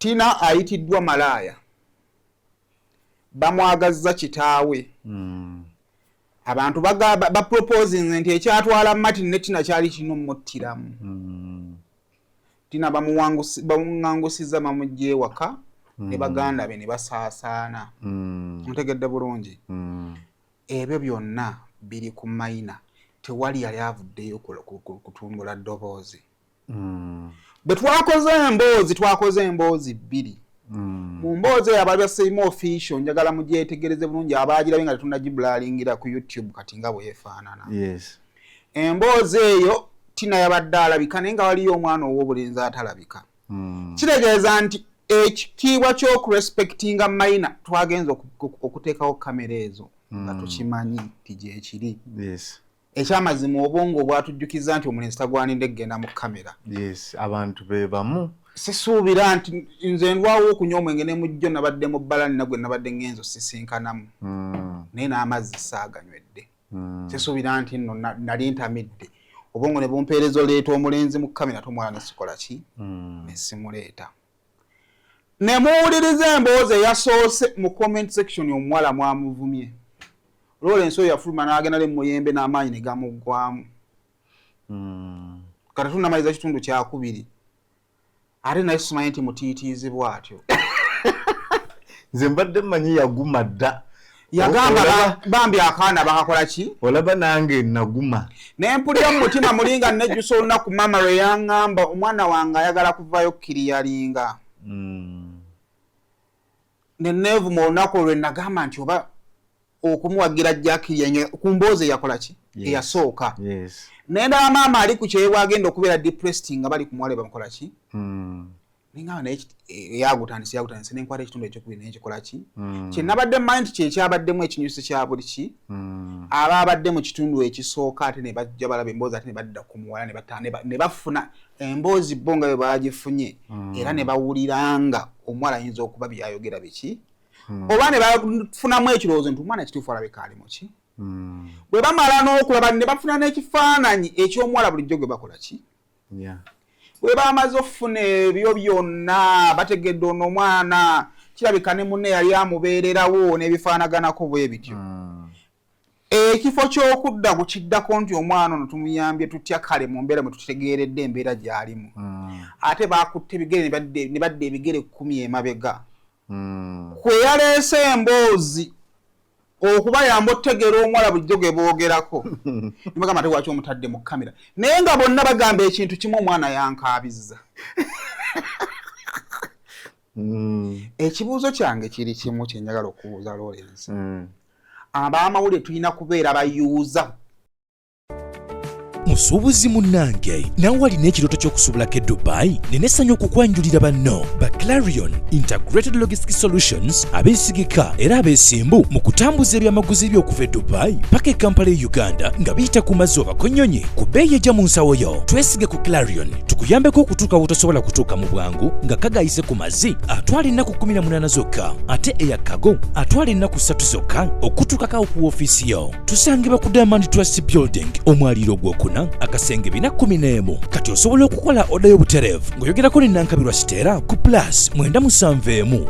Tina ayitiddwa malaya bamwagazza kitaawe abantu ba proposing nti ekyatwala Martin ne Tina kyali kino muttiramu Tina bamuwangusiza bamujje waka ne baganda be ne basaasaana mutegedde bulungi ebyo byonna biri ku mayina tewali yali avuddeyo kutumbula ddoboozi bwe twakoze emboozi bbiri mu mboozi eyo abaali basseyima official njagala mugyetegereze bulungi abaagirabe nga tetunnagibulalingira ku YouTube kati nga bwefaanana emboozi eyo Tina yabadde alabika naye nga waliyo omwana ow'obulenzi atalabika kitegeeza nti ekitiibwa ky'okurespectinga mayina twagenza okuteekawo kamera ezo nga tukimanyi nti gyekiri ekyamazima obwongo bwatujjukiza nti omulenzi tagwanidde kugenda mu kamera abantu be bamu sisuubira nti nze ndwawo okunywa omwenge ne mujjo nabadde mu bbalani nagwe nabadde ngenzo sisinkanamu naye n'amazzi saaganywedde sisuubira nti nno nali ntamidde obwongo ne bumpeereza oleeta omulenzi mu kamera tomwala nesikola ki nesimuleeta ne muwuliriza emboozi eyasoose mu comment section omuwala mwamuvumye Lawrence oyo yafuluma n'agenda le muyembe n'amaanyi ne gamuggwamu kati tunnamaliza kitundu kyakubiri ate naye simanyi nti mutiitiizibwa atyo nze mbadde mmanyi yaguma dda yagamba bambi akaana bakakola ki olaba nange naguma ne mpulira mu mutima mulinga nejjusa olunaku mama lwe yaŋŋamba omwana wange ayagala kuvayo kiriyalinga ne neevuma olunaku olwe nagamba nti oba okumuwagira jakiriya ku mboozi yakola ki eyasooka nenda maama ali ku kyewe agenda okubeera depressed nga bali kumwale bamukola ki ninga na yagutandise nenkwata ekitundu ekyokubiri naye kikola ki kyenabadde mind kye kyabaddemu ekinyusi kya buli ki ababadde mu kitundu ekisooka ate ne bajja balaba emboozi ate ne badda ku muwala ne bafuna emboozi bo nga bwe bagifunye era ne bawuliranga omuwala ayinza okuba byayogera biki oba ne bafunamu ekirowoozo nti omwana kituufu alabika ali mu ki bwe bamala n'okulaba ne bafuna n'ekifaananyi eky'omuwala bulijjo gwe bakola ki bwe bamaze okufuna ebyo byonna bategedde ono omwana kirabika ne munne yali amubeererawo n'ebifaanaganako bwe bityo ekifo ky'okudda kukiddako nti omwana ono tumuyambye tutya kale mu mbeera mwe tutegeeredde embeera gy'alimu ate baakutte ebigere ne badda ebigere 10 emabega kwe yaleese emboozi okuba yamba otegeera omuwala bulijjo gwe boogerako nibagamba ate lwaki omutadde mu kamera naye nga bonna bagamba ekintu kimu omwana yankabizza ekibuuzo kyange kiri kimu kyenjagala okubuuza Lawrence ab'amawulire tulina kubeera bayuuza musuubuzi munnange nawe walina ekirooto ky'okusuubulako e Dubai nenesanya okukwanjulira banno ba Clarion Integrated Logistics Solutions abeesigika era abeesimbu mu kutambuza ebyamaguzi by'okuva e Dubai paka e Kampala e Uganda nga biyita ku mazzi oba konnyonyi ku bbeeyi ejja mu nsawo yo twesige ku Clarion tukuyambeko okutuuka wotosobola kutuuka mu bwangu nga kagayise ku mazzi atwala ennaku 18 zokka ate eya kago atwala ennaku 3 zokka okutuukako ku woofiisi yo tusangibwa ku Diamond Trust Building omwaliiro ogwokuna akasenge 411 kati osobola okukola oda y'obutereevu ng'oyogerako ne Nankabirwa Sitera ku plus 971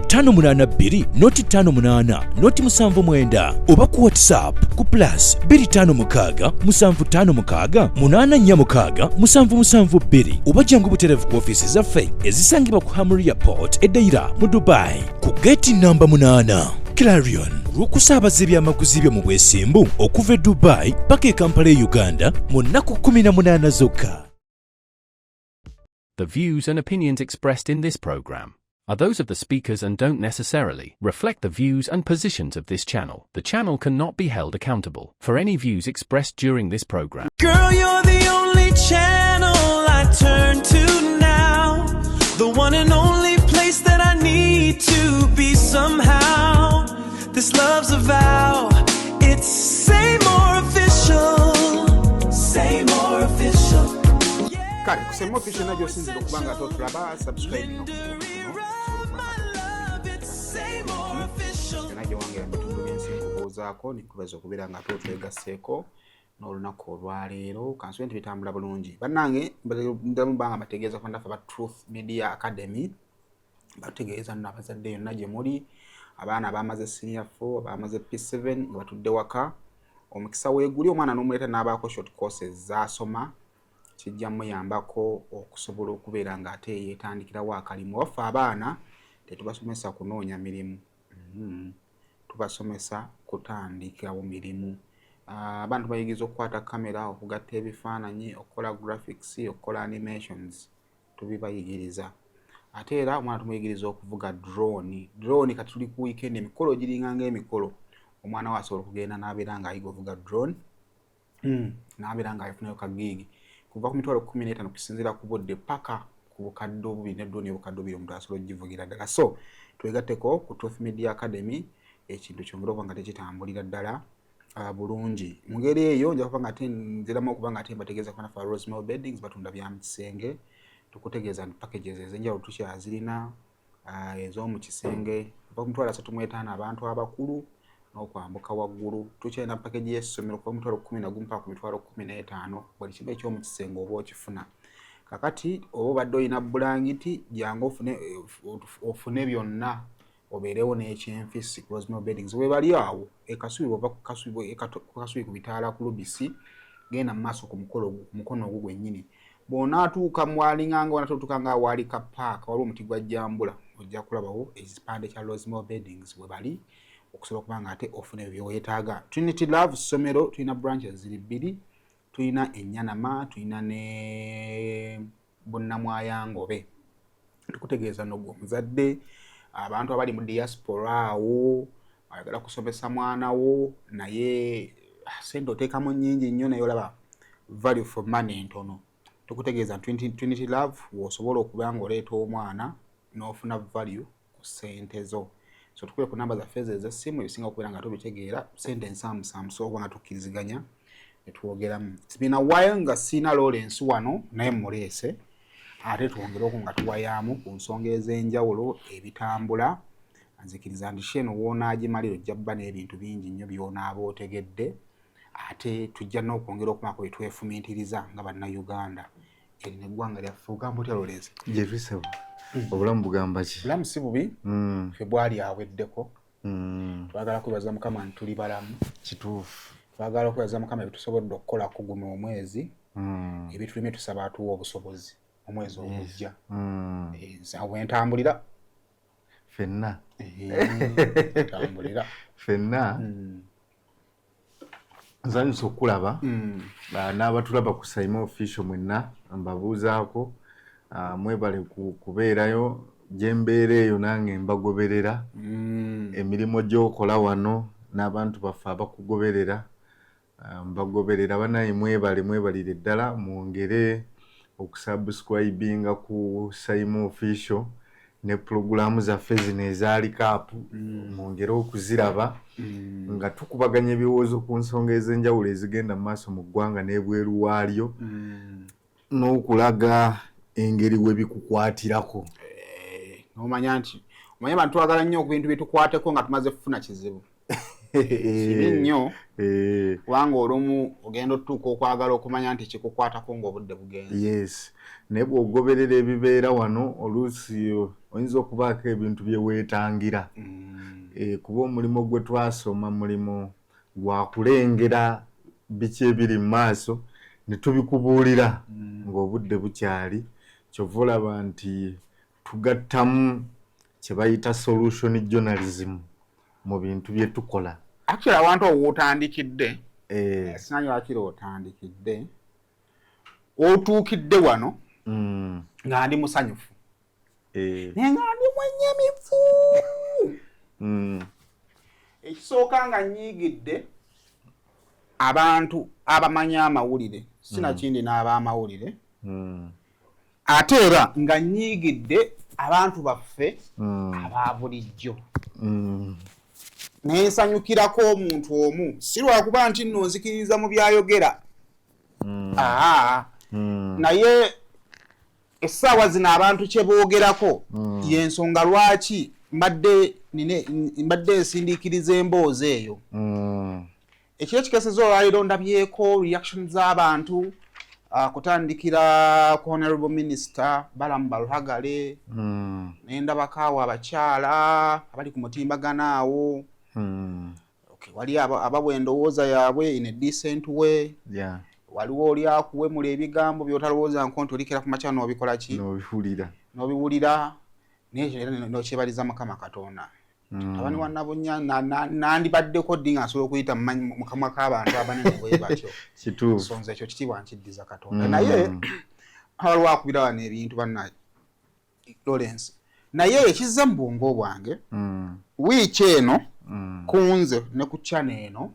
558 oba ku WhatsApp ku plus 256 oba jangu butereevu ku ofiisi zaffe ezisangibwa ku Hamri Airport e Deira mu Dubai ku gate namba 8 Clarion lw'okusaabaza ebyamaguzi byo mu bwesimbu okuva e Dubai paka e Kampala e Uganda mu nnaku 18 zokka. The views and opinions expressed in this program are those of the speakers and don't necessarily reflect the views and positions of this channel. The channel cannot be held accountable for any views expressed during this program. Girl, you're the only channel I turn to now. The one and only place that I need to be somehow. This love's a vow. It's Say More Official. Say More Official. Kale Say More Official najjo sinzira okubanga totulaba subscribe najjo wangera mbitundu byensinkubuuzaako nikubaza okubeera nga twegasseeko n'olunaku olwaleero kansobe nti bitambula bulungi bannange ndamubanga mbategeeza ku ndaffe aba Truth Media Academy bategeeza nno abazadde yonna gye muli abaana abamaze senior 4 abamaze P7 nga batudde waka omukisa weeguli omwana n'omuleeta n'abaako short courses zaasoma kijja muyambako okusobola okubeera ng'ate yeetandikirawo akalimu waffe abaana tetubasomesa kunoonya mirimu tubasomesa kutandikirawo mirimu abantu bayigiriza okukwata kamera okugatta ebifaananyi okukola graphics okukola animations tubibayigiriza ate era omwana tumuyigiriza okuvuga drone kati tuli ku weekend emikolo giringa ng'emikolo omwana we asobola okugenda n'abeera ng'ayiga ovuga drone n'abeera ng'ayifunayo kagigi kuva ku mitwalo 15 kusinziira ku budde paka ku bukadde obubiri ne drone obukadde obubiri omuntu asobola ogivugira ddala so twegatteko ku Truth Media Academy ekintu kyongera okuba nga tekitambulira ddala bulungi mu ngeri eyo nja kuba nga nziramu okuba nga ate mbategeeza ku bana fa Rosemary Beddings batunda bya mu kisenge tukutegeeza nti packages ez'enjawulo tukyazirina ez'omu kisenge kuva ku mitwalo 35 abantu abakulu n'okwambuka waggulu tukyalina package y'essomero kuva ku mitwalo 11 mpaka ku mitwalo 15 buli kimu eky'omu kisenge oba okifuna kakati oba obadde olina bulangiti jangu ofune byonna obeerewo n'ekyenfisi ku Rosemary Beddings webali awo ekasubi ova ku kasubi ku bitaala ku Lubisi genda mu maaso ku mukono ogwo gwennyini bw'onaatuuka mwalinganga onatuuka nga waali ka paaka waliwo omuti gwa jjambula ojja kulabawo ekipande kya Rosemary Beddings we bali okusobola okuba nga ate ofuna ebyo byeweetaaga. Trinity Love ssomero tulina branches ziri 2 tulina Enyanama tulina ne Bunnamwayangobe tukutegeeza nogwo omuzadde abantu abali mu diaspora awo ayagala kusomesa mwana wo naye sente oteekamu nnyingi nnyo naye olaba value for money ntono tukutegeeza Trinity Love w'osobola okuba ng'oleeta omwana n'ofuna value ku ssente zo so tukule ku namba zaffe ez'essimu ebisinga okubeera nga tubitegeera sente nsaamusaamu sobola nga tukkiriziganya ne twogeramu it's been a while nga siina Lawrence wano naye muleese ate twongereoko nga tuwayaamu ku nsonga ez'enjawulo ebitambula nzikiriza nti Shane woonagimalira ojja bba n'ebintu bingi nnyo by'onaaba otegedde ate tujja n'okwongera okumako bye twefumiitiriza nga bannayuganda eri neggwanga lyaffe ogamba otya Lawrence Jefferson obulamu bugamba ki bulamu si bubi February aweddeko twagala kwebaza Mukama nti tuli balamu kituufu twagala kwebaza Mukama ebitusobodde okukolako guno omwezi ebitulime tusaba atuwa obusobozi omwezi ogujja awo entambulira ffenna tambulira ffenna nzanyusa okulaba n'abatulaba ku Saima Official mwenna mbabuuzaako mwebale kubeerayo gye mbeera eyo nange mbagoberera emirimu gy'okola wano n'abantu baffe abakugoberera mbagoberera banaye mwebalire ddala mwongere okusubscribinga ku Saima Official ne programu zaffe zino eza recap mwongere okuziraba nga tukubaganya ebiwoozo ku nsonga ez'enjawulo ezigenda mu maaso mu ggwanga n'ebweru waalyo n'okulaga engeri we bikukwatirako nomanya nti omanye bantu twagala nnyo ku bintu bitukwateko nga tumaze kufuna kizibu kibi nnyo kubanga olumu ogenda otuuka okwagala okumanya nti kikukwatako ng'obudde bugenze yes naye bw'ogoberera ebibeera wano oluusi oyinza okubaako ebintu bye weetangira kuba omulimu gwe twasoma mulimu gwa kulengera biki ebiri mu maaso ne tubikubuulira ng'obudde bukyali kyova olaba nti tugattamu kye bayita solution journalism mu bintu bye tukola actually abantu owotandikidde sinanyi lwakiri otandikidde otuukidde wano nga ndi musanyufu naye nga ndi mwenyemifu ekisooka nga nyiigidde abantu abamanya amawulire sinakindi n'abamawulire ate era nga nyiigidde abantu baffe aba bulijjo nensanyukirako omuntu omu si lwakuba nti nno nzikiriza mu byayogera naye essaawa zino abantu kye boogerako y'ensonga lwaki mbadde nsindiikiriza emboozi eyo ekiro kikeseza olwaliro ndabyeko reaction z'abantu kutandikira ku Honorable Minister Balamu Baluhagale nendabako awo abakyala abali ku mutimbagana awo wali ababwe endowooza yaabwe in a decent way waliwo oli akuwemula ebigambo byotalowooza nko nti olikira ku makya n'obikola ki n'obiwulira n'okyebaliza Mukama Katonda abani wannabunya nandibaddeko ddi nga nsobola okuyita mu kamwa k'abantu abanene bwe batyo nsonga ekyo kitiibwa nkiddiza Katonda naye waliwo akubira wano ebintu bannaye Lawrence naye ekizza mu bwongo bwange wiiki eno kunze ne ku channel eno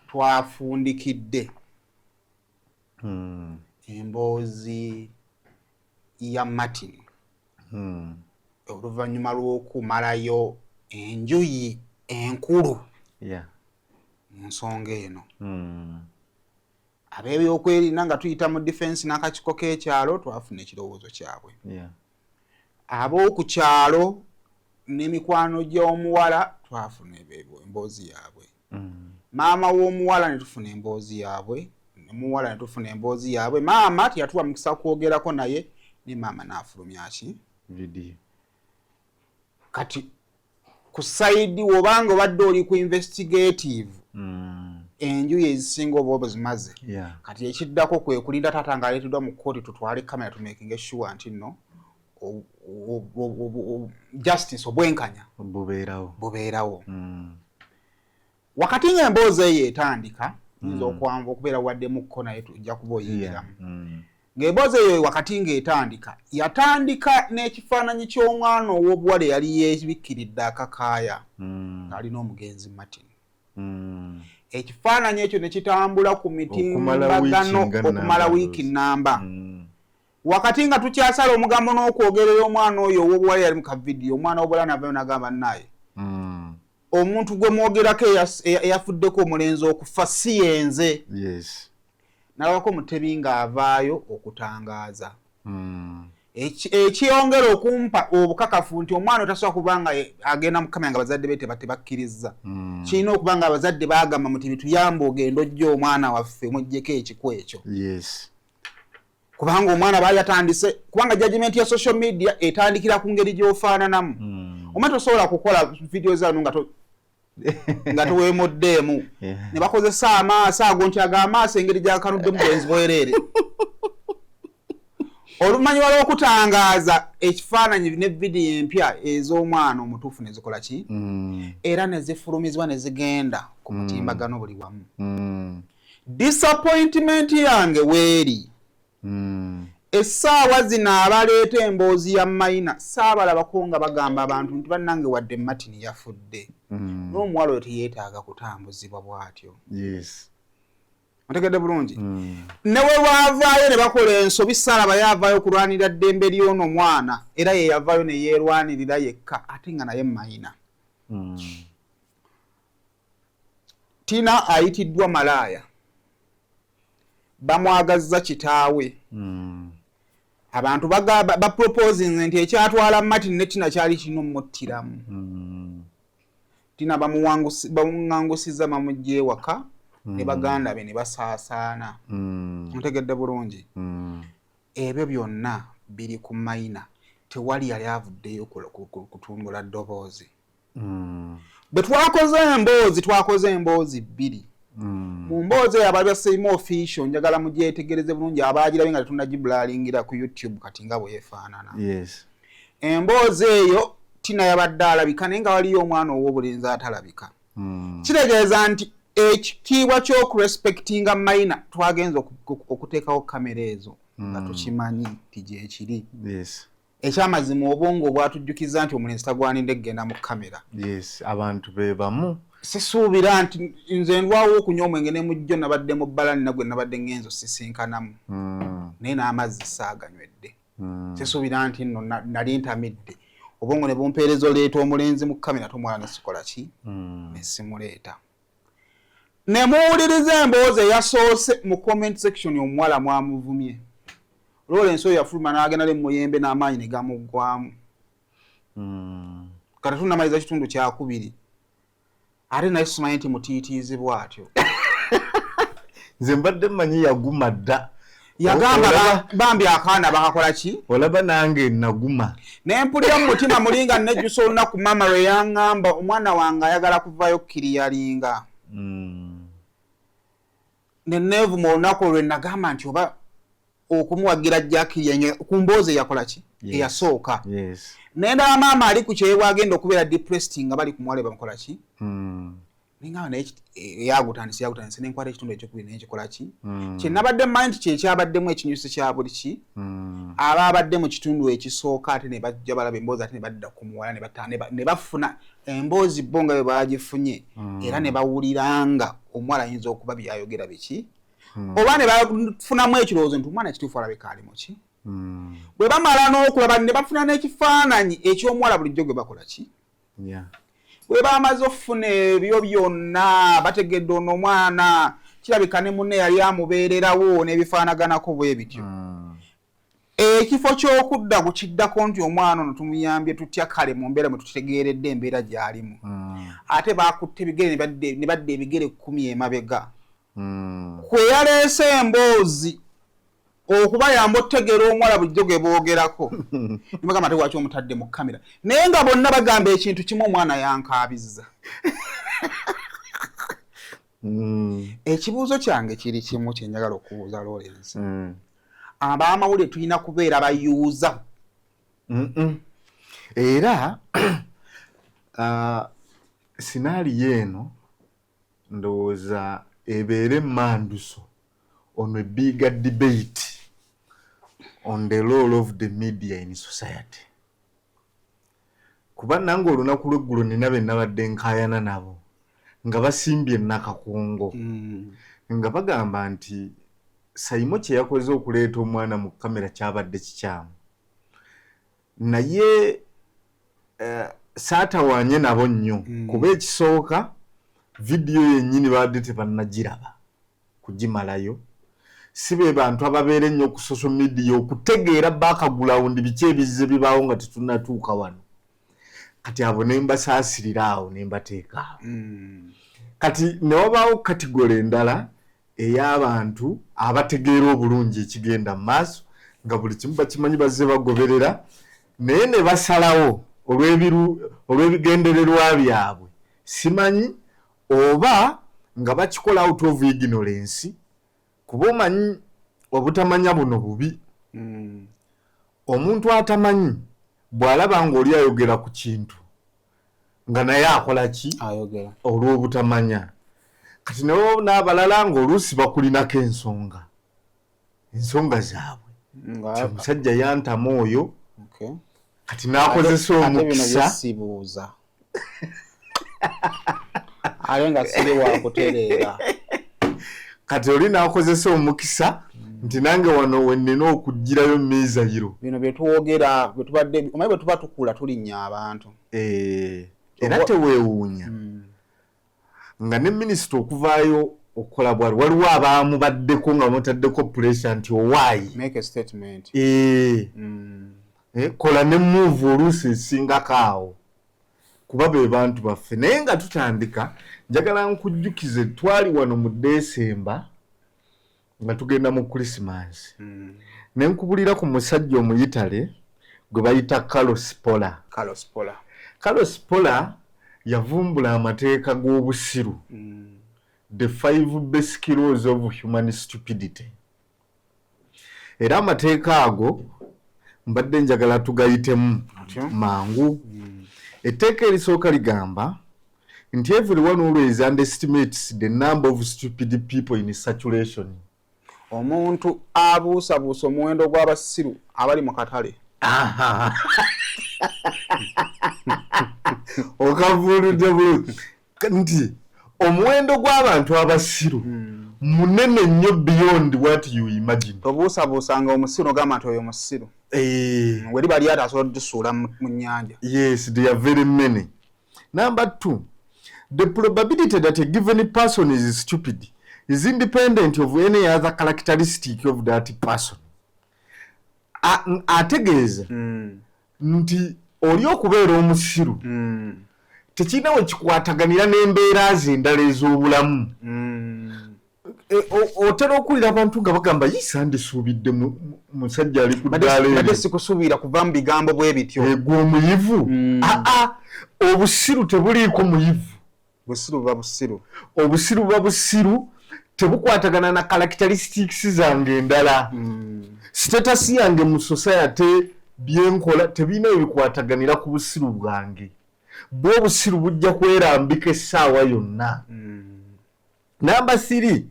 twafundikidde emboozi ya Martin oluvannyuma lw'okumalayo enjuyi enkulu mu nsonga eno ab'ebyokwerinda nga tuyita mu defense n'akakiiko k'ekyalo twafuna ekirowoozo kyabwe ab'oku kyalo n'emikwano gy'omuwala twafuna emboozi yaabwe maama w'omuwala ne tufuna emboozi yaabwe nemuwala ne tufuna emboozi yaabwe maama teyatuwa mukisa kwogerako naye ne maama n'afulumya ki video kati ku side wobanga obadde oli ku investigative enjuyi ezisinga oba zimaze kati ekiddako kwe kulinda taata nga aleeteddwa mu kkooti tutwale kamera tumakinge sure nti nno justice obwenkanya bubeerawo wakati ng'emboozi eyo etandika yinza okwanva okubeera waddemukko naye tujja kuba oyingiramu ng'emboozi eyo wakati ng'etandika yatandika n'ekifaananyi ky'omwana ow'obuwala yali yeebikkiridde akakaaya ng'alina omugenzi Martin ekifaananyi ekyo ne kitambula ku mitimbagano okumala wiiki nnamba wakati nga tukyasala omugambo n'okwogerera omwana oyo ow'obuwala yali mu kavidiyo omwana w'obuwala navayo n'agamba naye omuntu gwe mwogerako eyafuddeko omulenzi okufa si yenze nalabako Mutebi ng'avaayo okutangaaza ekyongera okumpa obukakafu nti omwana otasobola kubanga agenda mu kamera nga bazadde be tebakkiriza kirina okuba nga abazadde baagamba Mutebi tuyambe ogenda ojja omwana waffe muggyeko ekiku ekyo kubanga omwana baali atandise kubanga judgment ya social media etandikira ku ngeri gy'ofaananamu omwana tosobola kukola video zano nga toweemuddeemu ne bakozesa amaaso ago nti ago amaaso engeri gyakanuddemu bwenzi bwereere olumanyiwa lw'okutangaaza ekifaananyi ne vidiyo empya ez'omwana omutuufu ne zikola ki era ne zifulumizibwa ne zigenda ku mutimbagano buli wamu disappointment yange weeri essaawa zino abaleeta emboozi ya mayina saabalabako nga bagamba abantu nti bannange wadde Martin yafudde n'omuwala oyo teyeetaaga kutambuzibwa bw'atyo otegedde bulungi ne we baavaayo ne bakola ensobi Saalaba yaavaayo okulwanirira ddembe ly'ono mwana era ye yavaayo ne yeerwanirira yekka ate nga naye mayina Tina ayitiddwa malaaya bamwagazza kitaawe abantu baproposing nti ekyatwala Martin ne Tina kyali kino omuttiramu Tina bamuwangusiza bamugye ewaka ne baganda be ne basaasaana mutegedde bulungi ebyo byonna biri ku mayina tewali yali avuddeyo kutumbula ddoboozi bwe twakoze emboozi bbiri mu mboozi eyo abali basseemu official njagala mugyetegereze bulungi abaagirabe nga tetunnagibulalingira ku YouTube kati nga bwefaanana emboozi eyo Tina yabadde alabika naye nga waliyo omwana ow'obulenzi atalabika kitegeeza nti ekitiibwa ky'okurespectinga mayina twagenza okuteekawo kamera ezo nga tukimanyi nti gyekiri ekyamazima obwongo bwatujjukiza nti omulenzi tagwanidde kugenda mu kamera abantu be bamu sisuubira nti nze ndwawo okunywa omwenge ne mujjo nabadde mu bbalani nagwe nabadde ngenzo sisinkanamu naye n'amazzi saaganywedde sisuubira nti nno nali ntamidde obwongo ne bumpeereza oleeta omulenzi mu kamera tomwala nesikola ki nesimuleeta ne muwuliriza emboozi eyasoose mu comment section omuwala mwamuvumye Lawrence oyo yafuluma n'agenda ne muyembe n'amaanyi ne gamuggwamu kati tunnamaliza kitundu kyakubiri ate naye simanyi nti mutiitiizibwa atyo nze mbadde mmanyi yaguma dda yagamba bambi akaana bakakola ki olaba nange naguma nempulira mu mutima mulinga nejjusa olunaku mama lwe yaŋŋamba omwana wange ayagala kuvayo kiriyalinga nenevuma olunaku olwe nagamba nti oba okumuwagira jakiriya ku mboozi yakola ki eyasooka nendaba maama ali ku kyewa agenda okubeera depressed nga bali kumwale bamukola ki ninga naye yagutandise nenkwata ekitundu ekyokubiri naye kikola ki kyenabadde mmanyi nti kyekyabaddemu ekinyusi kya buli ki aba abadde mu kitundu ekisooka ate ne bajja balaba emboozi ate ne badda ku muwala ne bafuna emboozi bo nga bwe bagifunye era ne bawuliranga omuwala ayinza okuba byayogera biki oba ne bafunamu ekirowoozo nti omwana kituufu alabika ali mu ki bwe bamala n'okulaba ne bafuna n'ekifaananyi eky'omuwala bulijjo gwe bakola ki bwe bamaze okufuna ebyo byonna bategedde ono omwana kirabika ne munne yali amubeererawo n'ebifaanaganako bwe bityo ekifo ky'okudda ku kiddako nti omwana ono tumuyambye tutya kale mu mbeera mwe tutegeeredde embeera gy'alimu ate baakutte ebigere ne badda ebigere 10 emabega kwe yaleese emboozi okubayamba otegeera omuwala bulijjo gwe boogerako nibagamba ate lwaki omutadde mu kamera naye nga bonna bagamba ekintu kimu omwana yankabizza ekibuuzo kyange kiri kimu kyenjagala okubuuza Lawrence abamawulire tulina kubeera bayuuza era sinaaliyo eno ndowooza ebeere manduso on a bigger debate on the role of the media in society. Kuba nange olunaku lw'eggulo nina be nabadde nkaayana nabo nga basimbye Nakakongo nga bagamba nti Saimo kye yakoze okuleeta omwana mu kamera kyabadde kikyamu naye saatawaanye nabo nnyo kuba ekisooka vidiyo yennyini baadde tebannagiraba kugimalayo si be bantu ababeera ennyo ku social media okutegeera background biki ebizze bibaawo nga tetunnatuuka wano kati abo ne mbasaasirira awo ne mbateeka awo kati ne wabaawo kategole endala ey'abantu abategeera obulungi ekigenda mu maaso nga buli kimu bakimanyi bazze bagoberera naye ne basalawo olw'ebigendererwa byabwe simanyi oba nga bakikola out of ignorance kuba omanyi obutamanya buno bubi omuntu atamanyi bw'alaba ng'oli ayogera ku kintu nga naye akola ki ayogera olw'obutamanya kati nawo n'abalala ng'oluusi bakulinako ensonga zaabwe omusajja yantamu oyo kati n'akozesa omukisa ale nga siri wakutereera kati oli n'akozesa omukisa nti nange wano wennina okugirayo miizayiro bino byetwogera bwetubadde omanyi bwe tuba tukula tulinnya abantu era teweewuunya nga ne minisita okuvaayo okukola bwali waliwo abaamubaddeko nga bamutaddeko pressure nti owaayi make a statement kola ne move oluusi esingako awo kuba be bantu baffe naye nga tutandika njagala nkujjukize twali wano mu Desemba nga tugenda mu Christmas ne nkubulira ku musajja omuyitale gwe bayita Carlos Pola yavumbula amateeka g'obusiru the 5 basic laws of human stupidity era amateeka ago mbadde njagala tugayitemu mangu etteeka erisooka ligamba nti everyone always underestimates the number of stupid people in circulation. Omuntu abuusabuusa omuwendo gw'abasiru abali mu katale. Okavuludde bulungi nti omuwendo gw'abantu abasiru munene nnyo beyond what you imagine. Obuusabuusanga omusiru ogamba nti oyo musiru. Weri bali ate asobola okusuula mu nnyanja. Yes, they are very many. Number 2, the probability that a given person is stupid is independent of any other characteristic of that person. Ategeeza nti oli okubeera omusiru tekirina we kikwataganira n'embeera ze endala ez'obulamu. otera okulira abantu nga bagamba yisa ndisuubidde musajja ali ku ddaala ate sikusuubira kuva mu bigambo bwe bityo gwe omuyivu obusiru tebuliiko muyivu busiru buba busiru obusiru buba busiru tebukwatagana na characteristics zange endala status yange mu society byenkola tebina ebikwataganira ku busiru bwange bwo busiru bujja kwerambika essaawa yonna number 3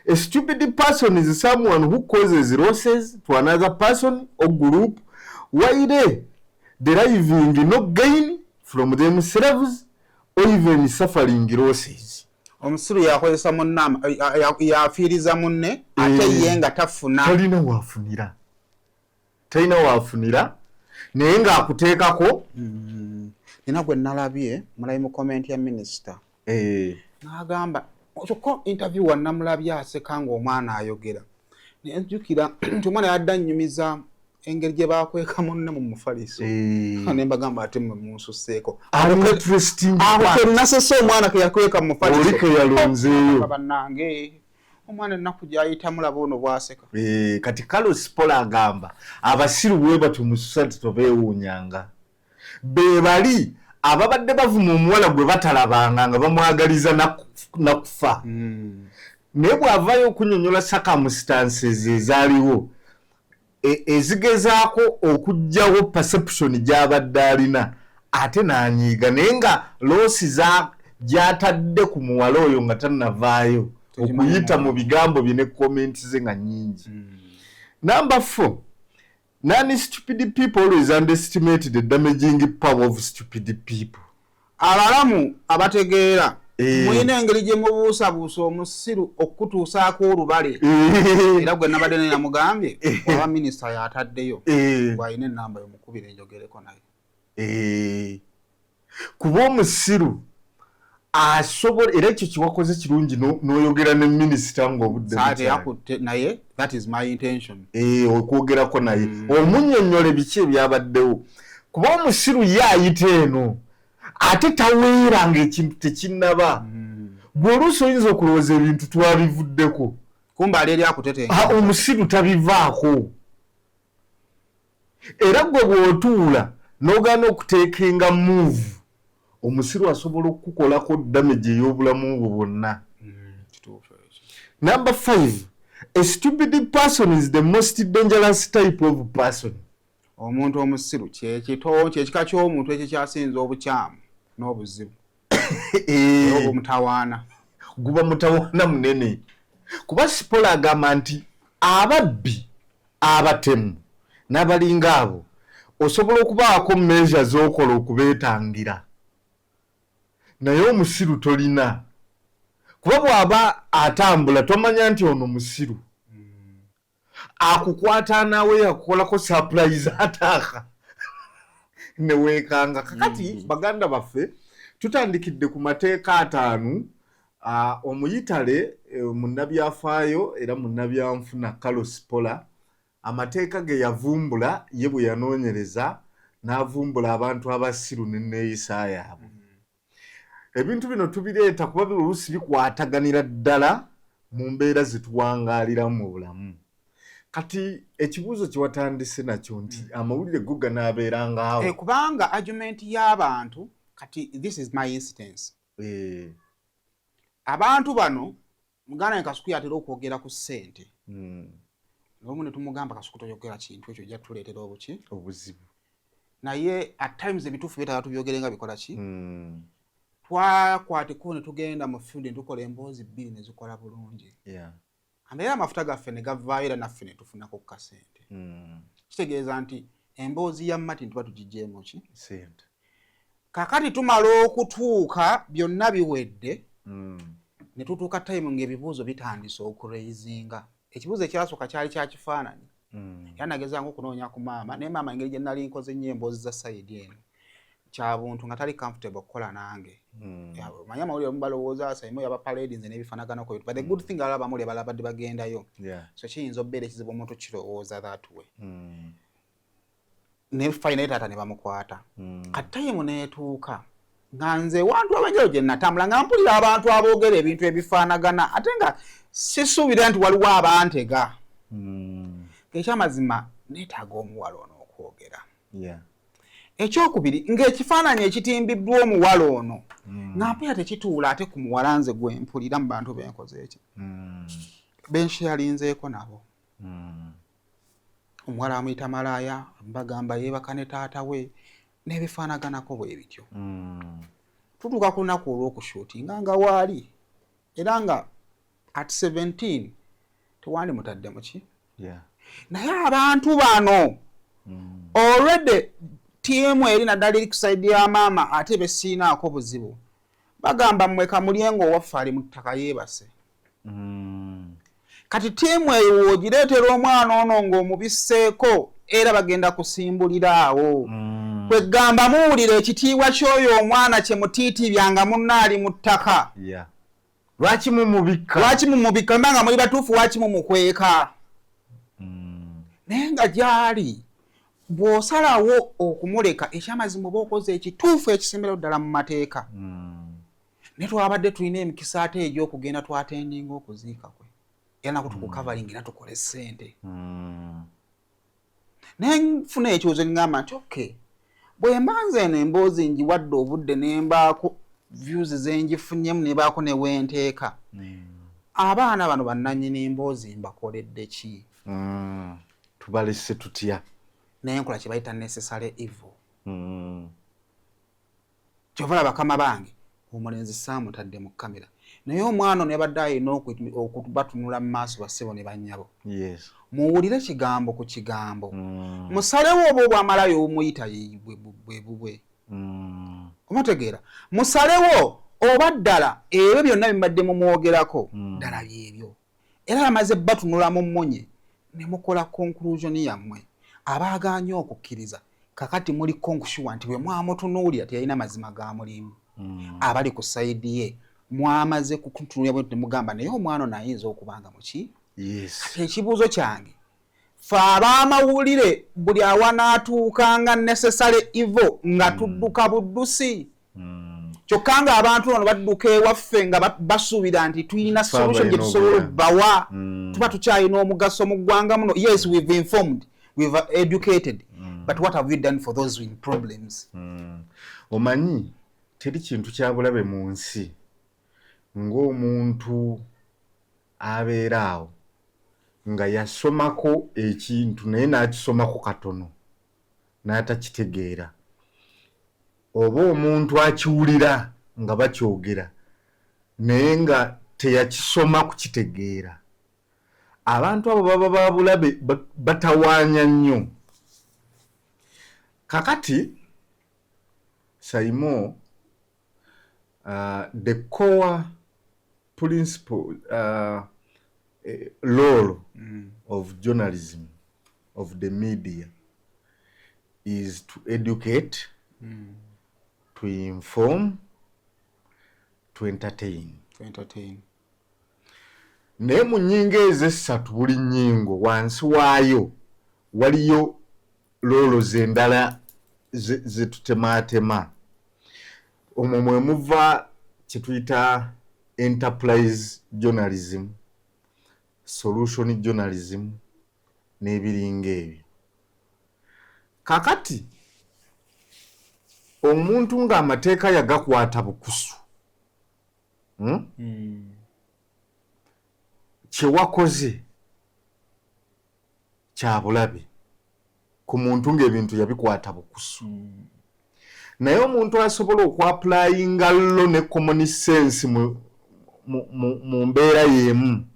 a stupid person is someone who causes losses to another person or group while deriving no gain from themselves or even suffering losses. Omusiru yakozesa munnama yafiiriza munne ate ye nga tafuna talina waafunira naye ng'akuteekako nina gwe nalabye mulabi mu comment ya minisita n'agamba kyokka interview wannamulabye aseka ng'omwana ayogera nejjukira nti omwana yadda nnyumiza engeri gye bakweka munne mu mufaliso ne mbagamba ate mmwe munsusseeko aho kennasese omwana ke yakweka mu mufaliso oli ke yalonzeeyo bannange omwana ennaku gy'ayita mulaba ono bw'aseka kati Carlos Pola agamba abasiru bwe batyo mu society tobeewuunyanga be bali ababadde bavuma omuwala gwe batalabanga nga bamwagaliza nakufa naye bw'avaayo okunyonyola circumstances ezaaliwo ezigezaako okuggyawo perception gy'abadde alina ate n'anyiiga naye nga loosi gy'atadde ku muwala oyo nga tannavaayo okuyita mu bigambo bye ne comments ze nga nnyingi. Number 4, non-stupid people always underestimate the damaging power of stupid people. Abalamu abategeera mulina engeri gye mubuusabuusa omusiru okutuusaako olubale era gwe nabadde ne namugambye oba minisita yataddeyo bw'alina ennamba yomukubira enjogereko naye kuba omusiru asobola era ekyo kiwakoze kirungi n'oyogera ne minisita ng'obudde yakutte naye that is my intention okwogerako naye omunnyonnyola biki ebyabaddewo kuba omusiru ye ayita eno ate taweeranga ekintu tekinnaba bw'oluusi oyinza okulowooza ebintu twabivuddeko kumba ali eri akutetenga omusiru tabivaako era gwe bw'otuula n'ogaana okuteekenga move omusiru asobola okukolako damage ey'obulamu bwo bwonna. Number 5, a stupid person is the most dangerous type of person. Omuntu omusiru kyekika ky'omuntu ekyo kyasinza obukyamu n'obuzibu oba omutawaana guba mutawaana munene kuba Sipola agamba nti ababbi abatemu n'abalinga abo osobola okubaako measure z'okola okubeetangira naye omusiru tolina kuba bw'aba atambula tomanya nti ono musiru akukwata nawe yakukolako surprise ataaka neweekanga kakati baganda baffe tutandikidde ku mateeka 5 omuyitale munnabyafaayo era munnabyanfuna Carlos Pola amateeka ge yavumbula ye bwe yanoonyereza n'avumbula abantu abasiru n'enneeyisa yaabwe. Ebintu bino tubireeta kuba oluusi bikwataganira ddala mu mbeera zetuwangaaliramu mu bulamu. Kati ekibuuzo kiwatandise nakyo nti amawulire go ganaabeeranga awo kubanga argument y'abantu kati this is my instance abantu bano muganda Kasuku yatera okwogera ku ssente n'omu ne tumugamba Kasuku toyogera kintu ekyo ojja tuleetera obuzibu naye at times ebituufu byetaaga tubyogere nga bikola ki twakwateko ne tugenda mu field ne tukola emboozi 2 ne zikola bulungi era amafuta gaffe ne gavaayo era naffe ne tufunako ku kasente kitegeeza nti emboozi ya Martin tuba tugigyeemu ki sente kakati tumala okutuuka byonna biwedde ne tutuuka time ng'ebibuuzo bitandise okureizinga ekibuuzo ekyasooka kyali kya kifaananyi era nagezanga okunoonya ku maama naye maama engeri gye nali nkoze nnyo emboozi za sayidi eno kya buntu nga tali comfortable okukola nange manya amawulire omu balowooza asaimu yaba parades n'ebifaanaganako but the good thing alaba amawulire balabadde bagendayo so kiyinza obbeera ekizibu omuntu kirowooza that way ne final taata ne bamukwata kati time neetuuka nganze wantu abanjalo gye natambula nga mpulira abantu aboogera ebintu ebifaanagana ate nga sisuubira nti waliwo abantega ekyamazima neetaaga omuwala ono okwogera ekyokubiri ng'ekifaananyi ekitimbiddwa omuwala ono nga mpulira tekituula ate ku muwala nze gwe mpulira mu bantu benkoze eki benshalinzeeko nabo omuwala amuyita malaaya bagamba yeebaka ne taata we n'ebifaanaganako bwe bityo tutuuka ku lunaku olw'okushuutinga nga waali era nga at 17 tewandi mutadde muki naye abantu bano already tiimu eri naddala eri ku saidi ya maama ate besiinaako buzibu bagamba mweka mulyengo owaffe ali mu ttaka yeebase kati tiimu eyo wogireetera omwana ono ng'omubisseeko era bagenda kusimbulira awo kwegamba muwulira ekitiibwa ky'oyo omwana kye mutiitibyanga munna ali mu ttaka lwaki mumubikka mbanga muli batuufu lwaki mumukweka naye nga gyali bw'osalawo okumuleka ekyamazima oba okoze ekituufu ekisemberayo ddala mu mateeka naye twabadde tulina emikisa ate egy'okugenda twatendinga okuziika kwe era nako tukukavalinga era tukole ssente naye nfuna ekibuzo ngamba nti okay bwe mbanze eno emboozi njiwadde obudde nembaako views zenjifunyemu nebaako ne wenteeka abaana bano bannannyini emboozi mbakoledde ki tubalese tutya naye nkola kye bayita necessary evil kyovala bakama bange omulenzi saamutadde mu kamera naye omwana ono yabadde alina okubatunula mu maaso bassebo ne bannyabo muwulire kigambo ku kigambo musalewo oba obwamalayo omuyita bwe bubwe omutegeera musalewo oba ddala ebyo byonna bibadde mumwogerako ddala byebyo era bamaze batunula mu mmunye ne mukola conclusion yammwe abaaganye okukkiriza kakati muli konkushuwa nti bwe mwamutunuulira teyalina mazima ga mulimu abali ku sayidi ye mwamaze kukutunuulira bwe temugamba naye omwana ono ayinza okubanga muki ekibuuzo kyange fe ab'amawulire buli awanaatuukanga necessary evil nga tudduka buddusi kyokka nga abantu bano badduka ewaffe nga basuubira nti tulina solution gye tusobola obbawa tuba tukyalina omugaso mu ggwanga muno. Yes, we've informed, we've educated, but what have we done for those with problems? Omanyi teri kintu kya bulabe mu nsi ng'omuntu abeera awo nga yasomako ekintu naye n'akisomako katono n'atakitegeera, oba omuntu akiwulira nga bakyogera naye nga teyakisoma kukitegeera. Abantu abo baba babulabe batawaanya nnyo. Kakati Saimo, the core principle role of journalism, of the media, is to educate, to inform, to entertain. Naye mu nnyingo ezo essatu buli nnyingo wansi waayo waliyo loolozi endala zetutemaatema. Omwo mwe muva kye tuyita enterprise journalism, solution journalism n'ebiringa ebyo. Kakati omuntu ng'amateeka yagakwata bukusu, kye wakoze kya bulabe ku muntu ng'ebintu yabikwata bukusu. Naye omuntu asobola okwapulayinga law ne common sense mu mbeera y'emu,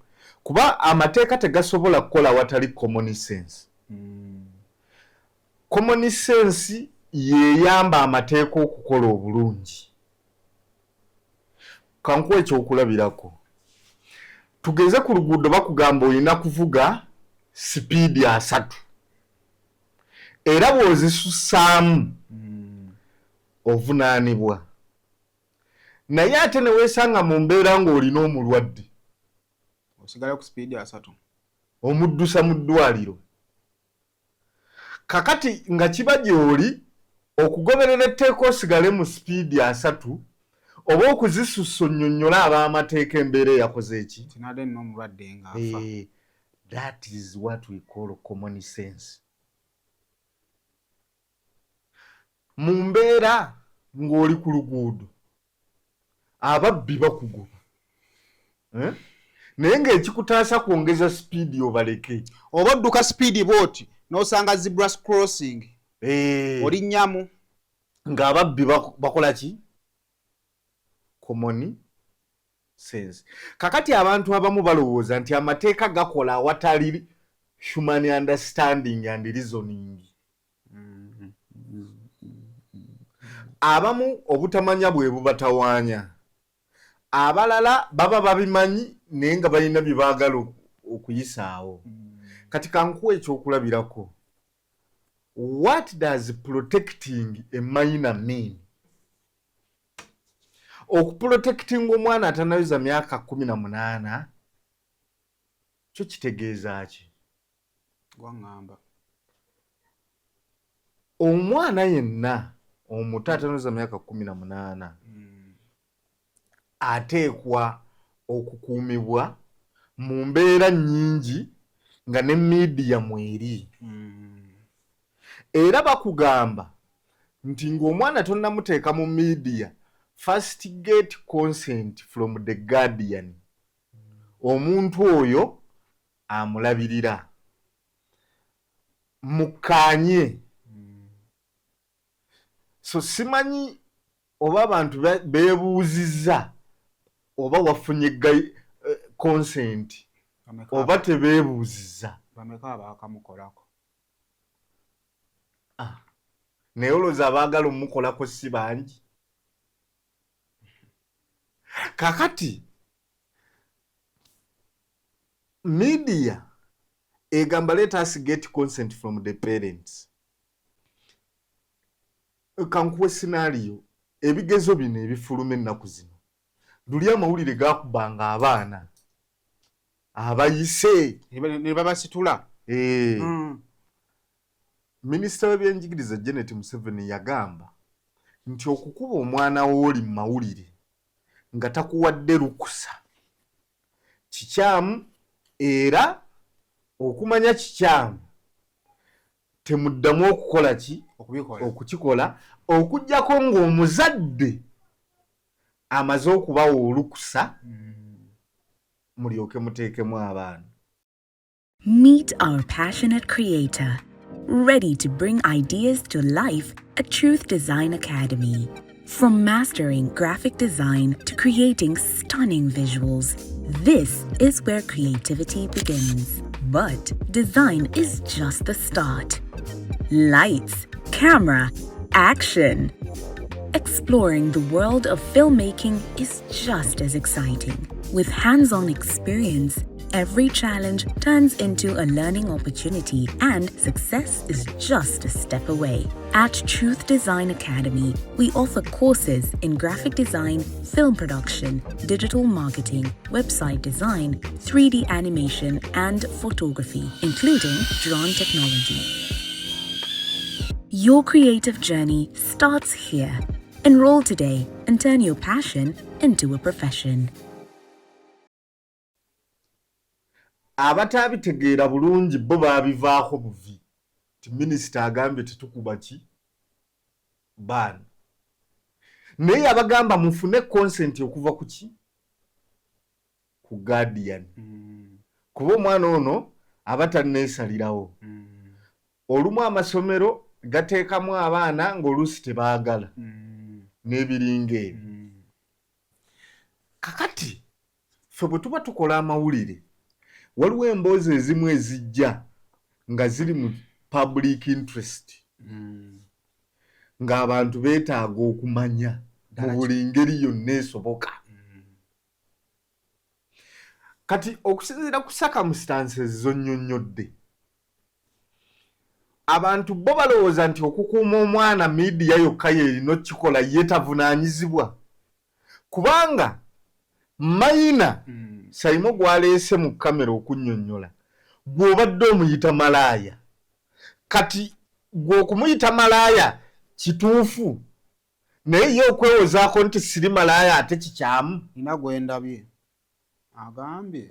kuba amateeka tegasobola kukola watali common sense. Common sense yeyamba amateeka okukola obulungi. Kankuwa ekyokulabirako, tugeze ku luguudo bakugamba olina kuvuga sipiidi 3 era bw'ozisussaamu ovunaanibwa. Naye ate ne weesanga mu mbeera ng'olina omulwadde, osigala ku sipiidi 3, omuddusa mu ddwaliro. Kakati nga kiba gy'oli okugoberera etteeka osigale mu speed 3 oba okuzisussonnyonnyola ab'amateeka embeera eyakoze eki tinadde nno omulwadde ng'afa. That is what we call common sense. Mu mbeera ng'oli ku luguudo ababbi bakugoba naye ng'ekikutaasa kwongeza speed obaleke oba odduka speed bwoti n'osanga zebra crossing olinnyamu ng'ababbi bakola ki common sense. Kakati abantu abamu balowooza nti amateeka gakola awatali human understanding and reasoning. Abamu obutamanya bwe bubatawaanya, abalala baba babimanyi naye nga balina bye baagala okuyisaawo. Kati kankuwa ekyokulabirako. What does protecting a minor mean? Okuprotecting omwana atanayoza myaka 18 kyo kitegeeza ki? Gwangamba omwana yenna omuto atanayoza myaka 18 ateekwa okukuumibwa mu mbeera nnyingi nga ne media mweri. Era bakugamba nti ng'omwana tonnamuteeka mu media, first get consent from the guardian. Omuntu oyo amulabirira mukanye. So simanyi oba abantu beebuuzizza oba wafunye consent oba tebeebuuzizza. Bameka abakamukolako. Naye olowooza abaagala omukolako si bangi. Kakati media egamba let us get consent from the parents. Kankuwe scenario ebigezo bino ebifuluma ennaku zino. Luli amawulire gakubanga abaana abayise ne babasitula. Minisita w'ebyenjigiriza Janet Museveni yagamba nti okukuba omwana w'oli mu mawulire nga takuwadde lukusa kikyamu, era okumanya kikyamu temuddamu okukola ki? Okukikola, okujjako ng'omuzadde amaze okubawa olukusa mulyoke muteekemu abaana. Meet our passionate creator, ready to bring ideas to life at Truth Design Academy. From mastering graphic design to creating stunning visuals, this is where creativity begins. But design is just the start. Lights, camera, action. Exploring the world of filmmaking is just as exciting. With hands-on experience, every challenge turns into a learning opportunity and success is just a step away. At Truth Design Academy, we offer courses in graphic design, film production, digital marketing, website design, 3D animation, and photography, including drone technology. Your creative journey starts here. Enroll today and turn your passion into a profession. Abatabitegeera bulungi bo babivaako buvi. Ti minisita agambye tetukuba ki? Baana. Naye abagamba mufune consent okuva ku ki? Ku guardian. Kuba omwana ono abatanneesalirawo. Olumu amasomero gateekamu abaana ng'oluusi tebaagala. N'ebiringa ebyo. Kakati ffe bwe tuba tukola amawulire waliwo emboozi ezimu ezijja nga ziri mu public interest. Ng'abantu beetaaga okumanya mu buli ngeri yonna esoboka. Kati okusinziira ku circumstances zonnyonnyodde, abantu bo balowooza nti okukuuma omwana media yokka yerina okukikola ye tavunaanyizibwa. Kubanga mayina Saimo gwaleese mu kamera okunnyonnyola gw'obadde omuyita malaaya. Kati gw'okumuyita malaaya kituufu naye ye okwewozaako nti siri malaaya ate kikyamu nina gwendabye agambye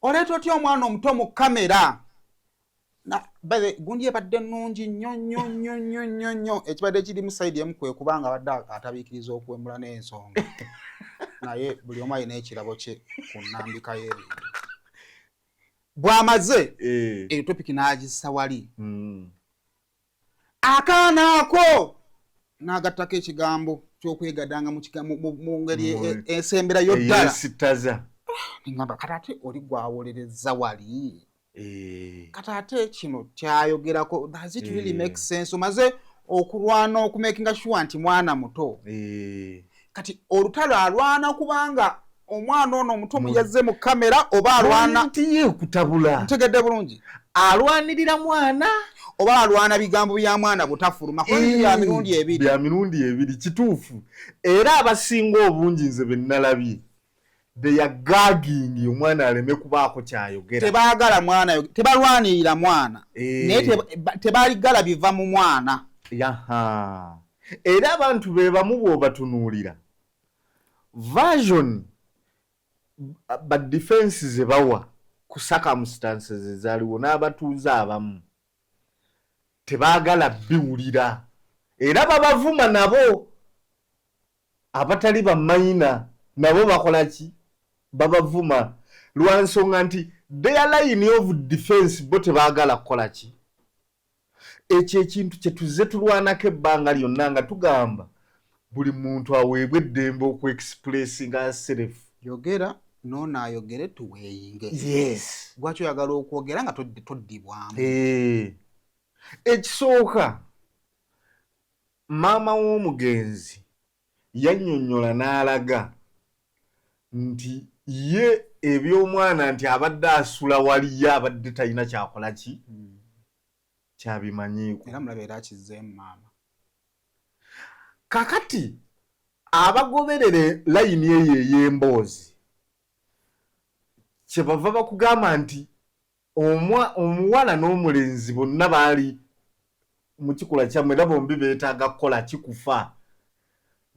oleeta otya omwana omuto mu kamera gundi ebadde nnungi nnyo ekibadde kirimu sayidi emu kwe kubanga abadde atabiikiriza okuwemula n'ensonga naye buli omu alina ekirabo kye ku nnambika y'ebintu bw'amaze eyo topiki n'agissa wali akaana ako n'agattako ekigambo ky'okwegadanga mu ngeri esemberayo ddala ngamba kati ate oli gwawolereza wali kati ate kino kyayogerako does it really make sense omaze okulwana okumakinga sure nti mwana muto kati olutalo alwana kubanga omwana ono omuto muyazze mu kamera oba alwana nti ye kutabula ntegedde bulungi alwanirira mwana oba alwana bigambo bya mwana butafuluma bya mirundi ebiri kituufu era abasinga obungi nze bennalabye they are gagging omwana aleme kubaako kyayogera tebaagala mwana tebalwanirira mwana naye tebaligala biva mu mwana era abantu be bamu bw'obatunuulira version ba defense ze bawa ku circumstances ezaaliwo n'abatuuze abamu tebaagala biwulira era babavuma nabo abatali bamayina nabo bakola ki babavuma lwa nsonga nti their line of defense bo tebaagala kukola ki ekyo ekintu kye tuzze tulwanako ebbanga lyonna nga tugamba buli muntu aweebwa eddembe okuexpressinga self yogera noono ayogere tuweeyinge yes lwaki oyagala okwogera nga toddibwamu ekisooka maama w'omugenzi yannyonnyola n'alaga nti ye eby'omwana nti abadde asula waliyo abadde talina kyakola ki kyabimanyiiko era mulabe era akizzeemu maama kakati abagoberere layini eyo ey'emboozi kyebava bakugamba nti omuwala n'omulenzi bonna baali mu kikola kyammwe era bombi beetaaga kukola kikufa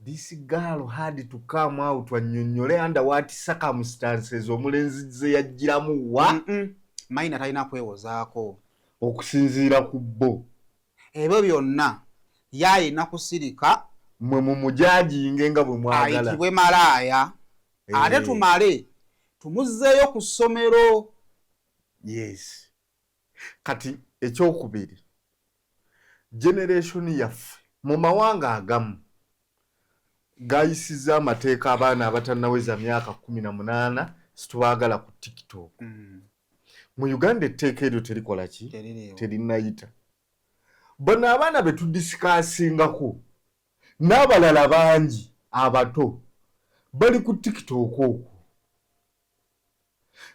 this girl had to come out annyonnyole under what circumstances omulenzi ze yajjiramu wa mayina talina kwewozaako okusinziira ku bo ebyo byonna yayina kusirika mwe mumujajinge nga bwe mwagala ayitibwe malaaya ate tumale tumuzzeeyo ku ssomero yes kati ekyokubiri generation yaffe mu mawanga agamu gayisiza amateeka abaana abatannaweza myaka 18 situbaagala ku TikTok mu Uganda etteeka eryo terikola ki terinayita bano abaana betudisikasingako n'abalala bangi abato bali ku TikTok okwo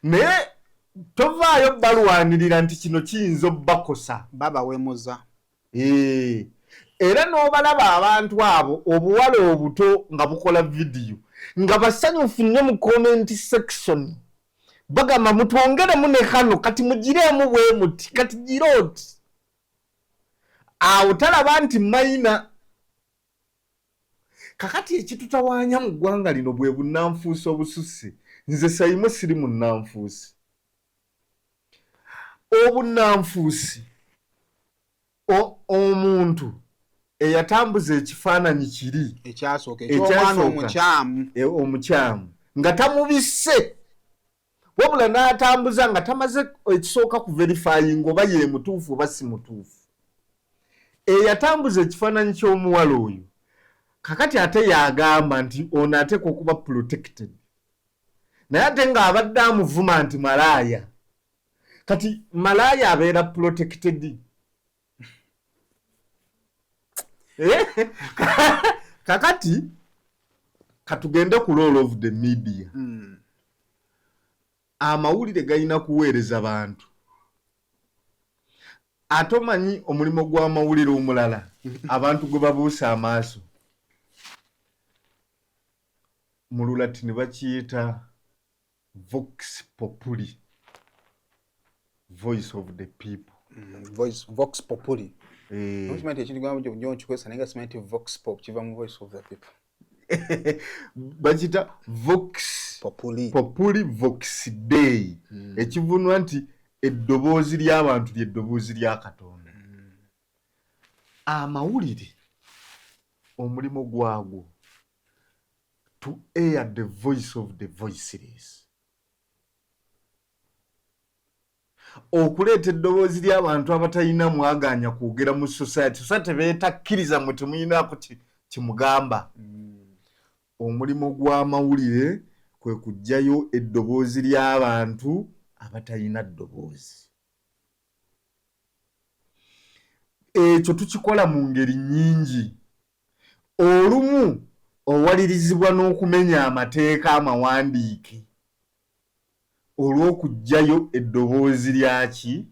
naye tovaayo balwanirira nti kino kiyinza obbakosa babawemuza era n'obalaba abantu abo obuwala obuto nga bukola vidiyo nga basanyufu nnyo mu comment section bagamba mutwongeremu ne kano kati mugireemu bwe muti kati gira oti awo talaba nti mayina kakati ekitutawaanya mu ggwanga lino bwe bunnanfuusi obususse nze sayimu siri munnanfuusi obunnanfuusi omuntu eyatambuza ekifaananyi kiri ekyasooka eky'omwana omukyamu nga tamubisse wabula n'atambuza nga tamaze ekisooka ku verifying oba ye mutuufu oba si mutuufu eyatambuza ekifaananyi ky'omuwala oyo kakati ate yagamba nti ono ateekwa okuba protected naye ate ng'abadde amuvuma nti malaaya kati malaaya abeera protected kakati katugende ku role of the media amawulire galina kuweereza bantu ate omanyi omulimo gw'amawulire omulala abantu gwe babuusa amaaso mu Lulatini bakiyita vox populi voice of the people vox populi Okimanyi ekintu gamba nyo nkikozesa naye nga simanyi vox pop kiva mu voice of the people. Bakita vox populi vox dei ekivunwa nti eddoboozi ly'abantu ly'eddoboozi lya Katonda. Amawulire omulimu gwagwo to air the voice of the voiceless, okuleeta eddoboozi ly'abantu abatalina mwaganya kwogera mu society so tebeetakkiriza mwe temuyinaako kimugamba. Omulimu gw'amawulire kwe kuggyayo eddoboozi ly'abantu abatalina ddoboozi. Ekyo tukikola mu ngeri nnyingi. Olumu owalirizibwa n'okumenya amateeka amawandiike olw'okuggyayo eddoboozi lyaki.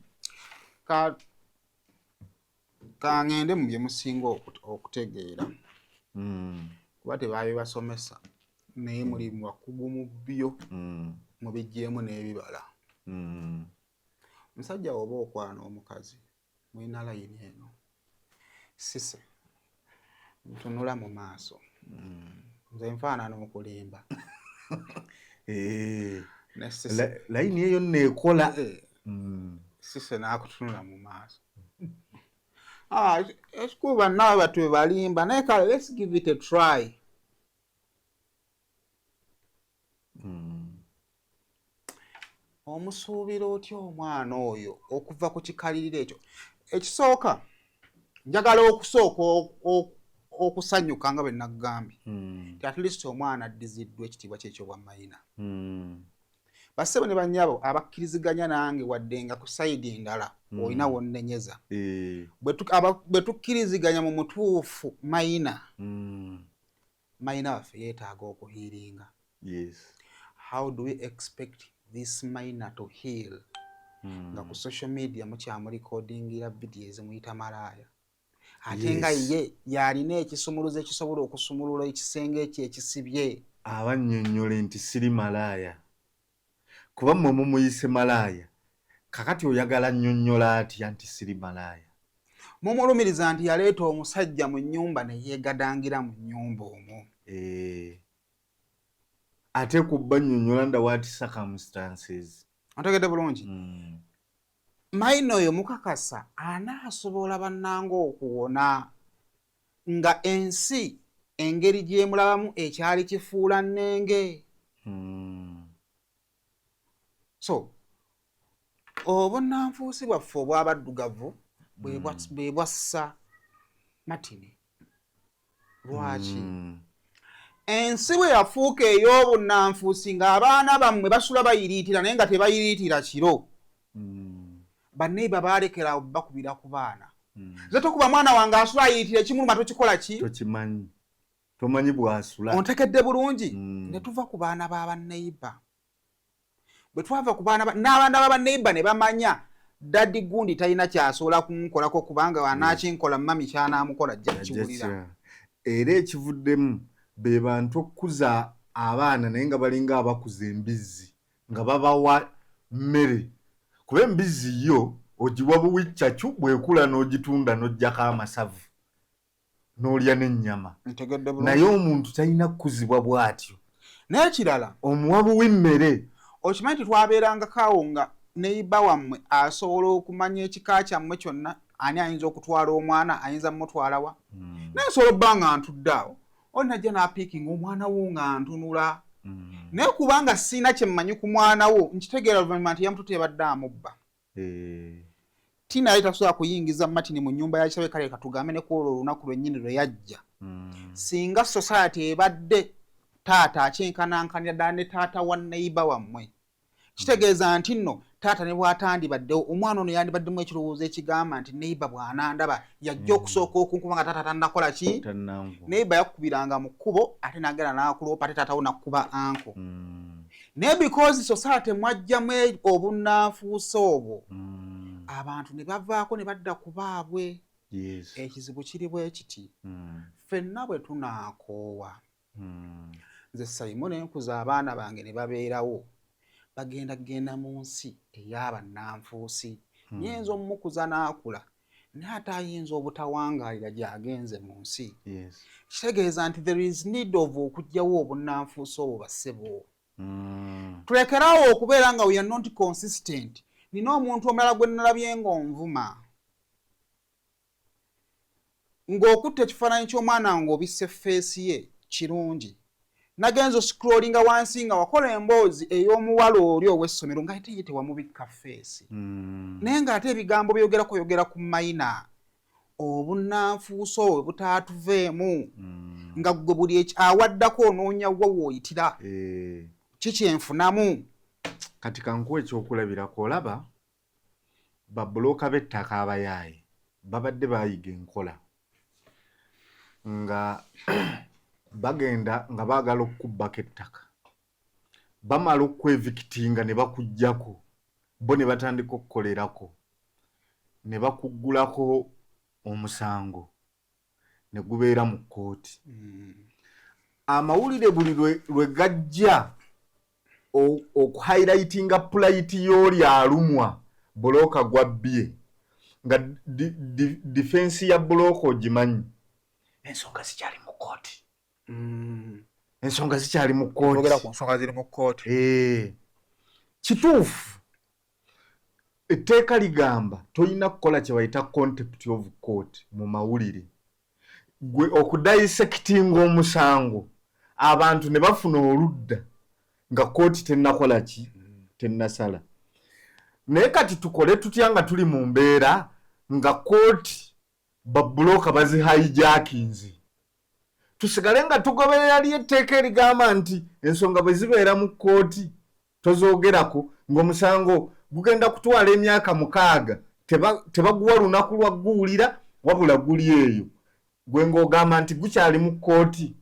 Ka ngende mu bye musinga okutegeera. Kuba tebaabe basomesa naye muli wakugu mu byo mubijjeemu n'ebibala. Musajja oba okwana omukazi mulina layini eno sise ntunula mu maaso nze nfaanana okulimba. Layini eyo neekola sise n'akutunula mu maaso. Ekikuba naawe batu balimba naye kale let's give it a try. Omusuubira otya omwana oyo okuva ku kikaliriro ekyo? Ekisooka njagala okusooka okusanyuka nga bwe nagambye nti at least omwana addiziddwa ekitiibwa kyekyo bwa mayina. Bassebo ne bannyabo abakkiriziganya nange wadde nga ku sayidi ndala olina wonnenyeza. Bwe tukkiriziganya mu mutuufu mayina waffe yeetaaga okuhiiringa. How do we expect this minor to heal? Nga ku social media mukyamurikodingira vidiyo ezimuyita malaaya. Ate nga ye yalina ekisumuluzo ekisobola okusumulula ekisenge ekyo ekisibye. Abannyonnyole nti siri malaaya. Kuba mmwe mumuyise malaaya. Kakati oyagala nnyonnyola atya nti siri malaaya? Mumulumiriza nti yaleeta omusajja mu nnyumba ne yeegadangira mu nnyumba omwo. Ate kubba nnyonnyola nda what circumstances. Otegedde bulungi? Mayina oyo mukakasa anaasobola bannanga okuwona nga ensi engeri gy'emulabamu ekyali kifuula nnenge. So obunnanfuusi bwaffe obw'abaddugavu bwe bwassa Martin. Lwaki? Ensi bwe yafuuka ey'obunnanfuusi ng'abaana bammwe basula bayiriitira naye nga tebayiriitira kiro. Banneiba baalekera bakubira ku baana. Nze tokuba mwana wange asula ayiriitira ekimuluma tokikola ki? Tokimanyi. Tomanyi bw'asula. Ontekedde bulungi? Ne tuva ku baana b'abanneiba. Bwe twava ku baana n'abaana b'abanneiba ne bamanya daddi gundi talina kyasobola kunkolako kubanga anaakinkola mami kyanaamukola ajja kukiwulira. Era ekivuddemu be bantu okukuza abaana naye nga balinga abakuza embizzi nga babawa mmere. Kuba embizzi yo ogiwa buwiccacu bwekula n'ogitunda n'oggyako amasavu n'olya n'ennyama. Naye omuntu talina kukuzibwa bw'atyo. N'ekirala omuwa buw'immere. Okimanyi nti twabeerangako awo nga neiba wammwe asobola okumanya ekika kyammwe kyonna ani ayinza okutwala omwana ayinza mutwala wa. Naye nsobola obba nga ntudde awo onajja n'apiikinga omwana wo nga ntunula. Naye kubanga sina kye mmanyi ku mwana wo nkitegeera luvannyuma nti yamututte yabadde amubba. Tina yali tasobola kuyingiza Martin mu nnyumba ya kisawe kale katugambe ne kwolwo olunaku lwennyini lwe yajja. Singa society ebadde taata akyenkanankanira ddala ne taata wa neiba wammwe. Kitegeeza nti nno taata ne bw'atandibaddewo omwana ono yandibaddemu ekirowoozo ekigamba nti neiba bw'anandaba yajja okusooka okunkuba nga taata tannakola ki? Neiba yakukubiranga mu kkubo ate n'agenda n'akuloopa ate taatawo n'akkuba anko. Naye because society mwajjamu obunnanfuusi obwo abantu ne bavaako ne badda ku baabwe. Ekizibu kiri bwe kiti ffenna bwe tunaakoowa. Nze Simon nkuza abaana bange ne babeerawo bagenda mu nsi ey'abannanfuusi. Nyenza omukuza n'akula naye ate ayinza obutawangaalira gy'agenze mu nsi. Yes. Kitegeeza nti there is need of okugyawo obunnanfuusa obwo bassebo. Tulekerawo okubeera nga we are not consistent. Nina omuntu omulala gwe nalabye ng'onvuma. Ng'okutta ekifaananyi ky'omwana ng'obisse feesi ye kirungi. Nagenzo scrollinga wansi nga wakola emboozi ey'omuwala oli ow'essomero nga ate ye tewamubikka feesi. Naye ng'ate ebigambo byogera ku mayina. Obunnanfuusa obwo butaatuveemu. Nga gwe buli awaddako onoonya wa w'oyitira. Kikyenfunamu. Kati kankuwa ekyokulabirako olaba babbulooka b'ettaka abayaaye babadde baayiga enkola nga bagenda nga baagala okukubbako ettaka bamala okwevikitinga ne bakuggyako bo ne batandika okukolerako ne bakuggulako omusango ne gubeera mu kkooti. Amawulire buli lwe gajja okuhighlightinga pulayiti y'oli alumwa bulooka gwabbye nga difensi ya bulooka ogimanyi ensonga zikyali mu kkooti. Ensonga zikyali mu kkooti. Ogera ku nsonga ziri mu kkooti. Kituufu etteeka ligamba tolina kukola kye bayita contempt of court mu mawulire. Gwe okudayisekitinga omusango abantu ne bafuna oludda nga kkooti tennakola ki tennasala. Naye kati tukole tutya nga tuli mu mbeera nga kkooti babbulooka bazihijackinze. Tusigale nga tugoberera ly'etteeka erigamba nti ensonga bwe zibeera mu kkooti tozoogerako ng'omusango gugenda kutwala emyaka 6 tebaguwa lunaku lwa gguwulira wabula guli eyo. Gwe ng'ogamba nti gukyali mu kkooti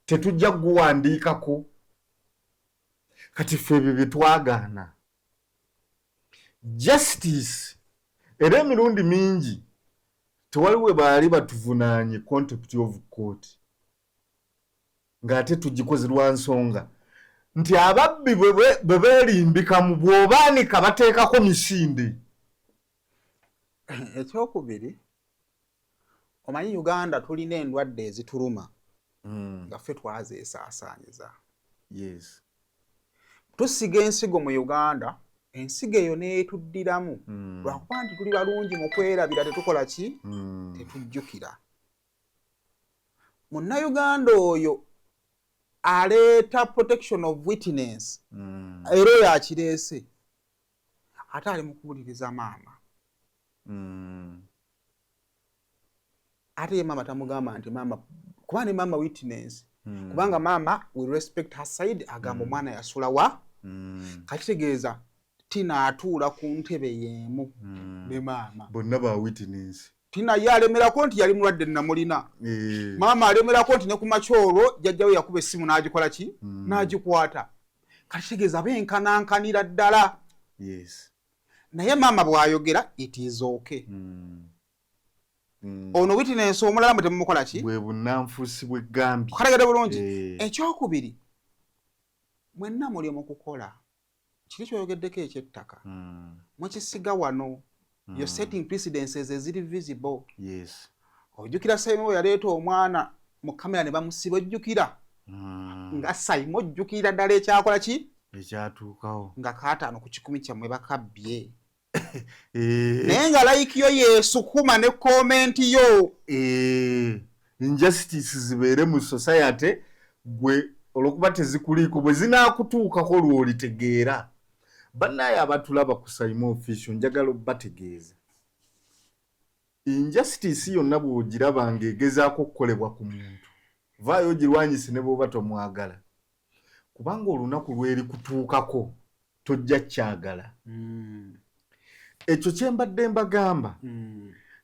tetujja guwandiikako. Kati ffe ebyo bye twagaana. Justice era emirundi mingi tewaliwe baali batuvunaanye contempt of court ng'ate tugikoze lwa nsonga nti ababbi bwe beerimbika mu bw'obaanika bateekako misinde. Ekyokubiri, omanyi Uganda tulina endwadde ezituluma nga ffe twazeesaasaanyiza. Yes. Tusiga ensigo mu Uganda, ensigo eyo neetuddiramu lwakuba nti tuli balungi mu kwerabira tetukola ki tetujjukira. Munnayuganda oyo aleeta protection of witness era oyo akireese ate ali mu kuwuliriza maama. Ate ye maama tamugamba nti maama kuba ne maama witness kubanga maama will respect her side agamba omwana yasula wa kakitegeeza Tina atuula ku ntebe y'emu ne maama bonna ba witness. Tina ye alemerako nti yali mulwadde namulina. Maama alemerako nti ne ku makyolo jjajjawe yakuba essimu n'agikola ki n'agikwata. Kakitegeeza benkanankanira ddala. Yes. Naye maama bw'ayogera it is okay. Ono witness omulala mwe temumukola ki bwe bunnanfuusi bw'eggambye. Kalegede bulungi. Ekyokubiri mwenna muli mu kukola kiri kyoyogeddeko eky'ettaka mukisiga wano. You're setting precedences eziri visible. Yes. Ojjukira Saimo yaleeta omwana mu kamera ne bamusiba ojjukira nga Saimo ojjukira ddala ekyakola ki ekyatuukawo nga 5 ku 10 kyammwe bakabbye. Naye nga like yo yeesukuma ne komenti yo. Injustice zibeere mu society gwe olwokuba tezikuliiko bwe zinaakutuukako lw'olitegeera. Bannaye abatulaba ku Saimo Official njagala obbategeeza. Injustice yonna bw'ogiraba ng'egezaako okukolebwa ku muntu vaayo ogirwanyise ne bw'oba tomwagala. Kubanga olunaku lw'eri kutuukako tojja kyagala. Ekyo kye mbadde mbagamba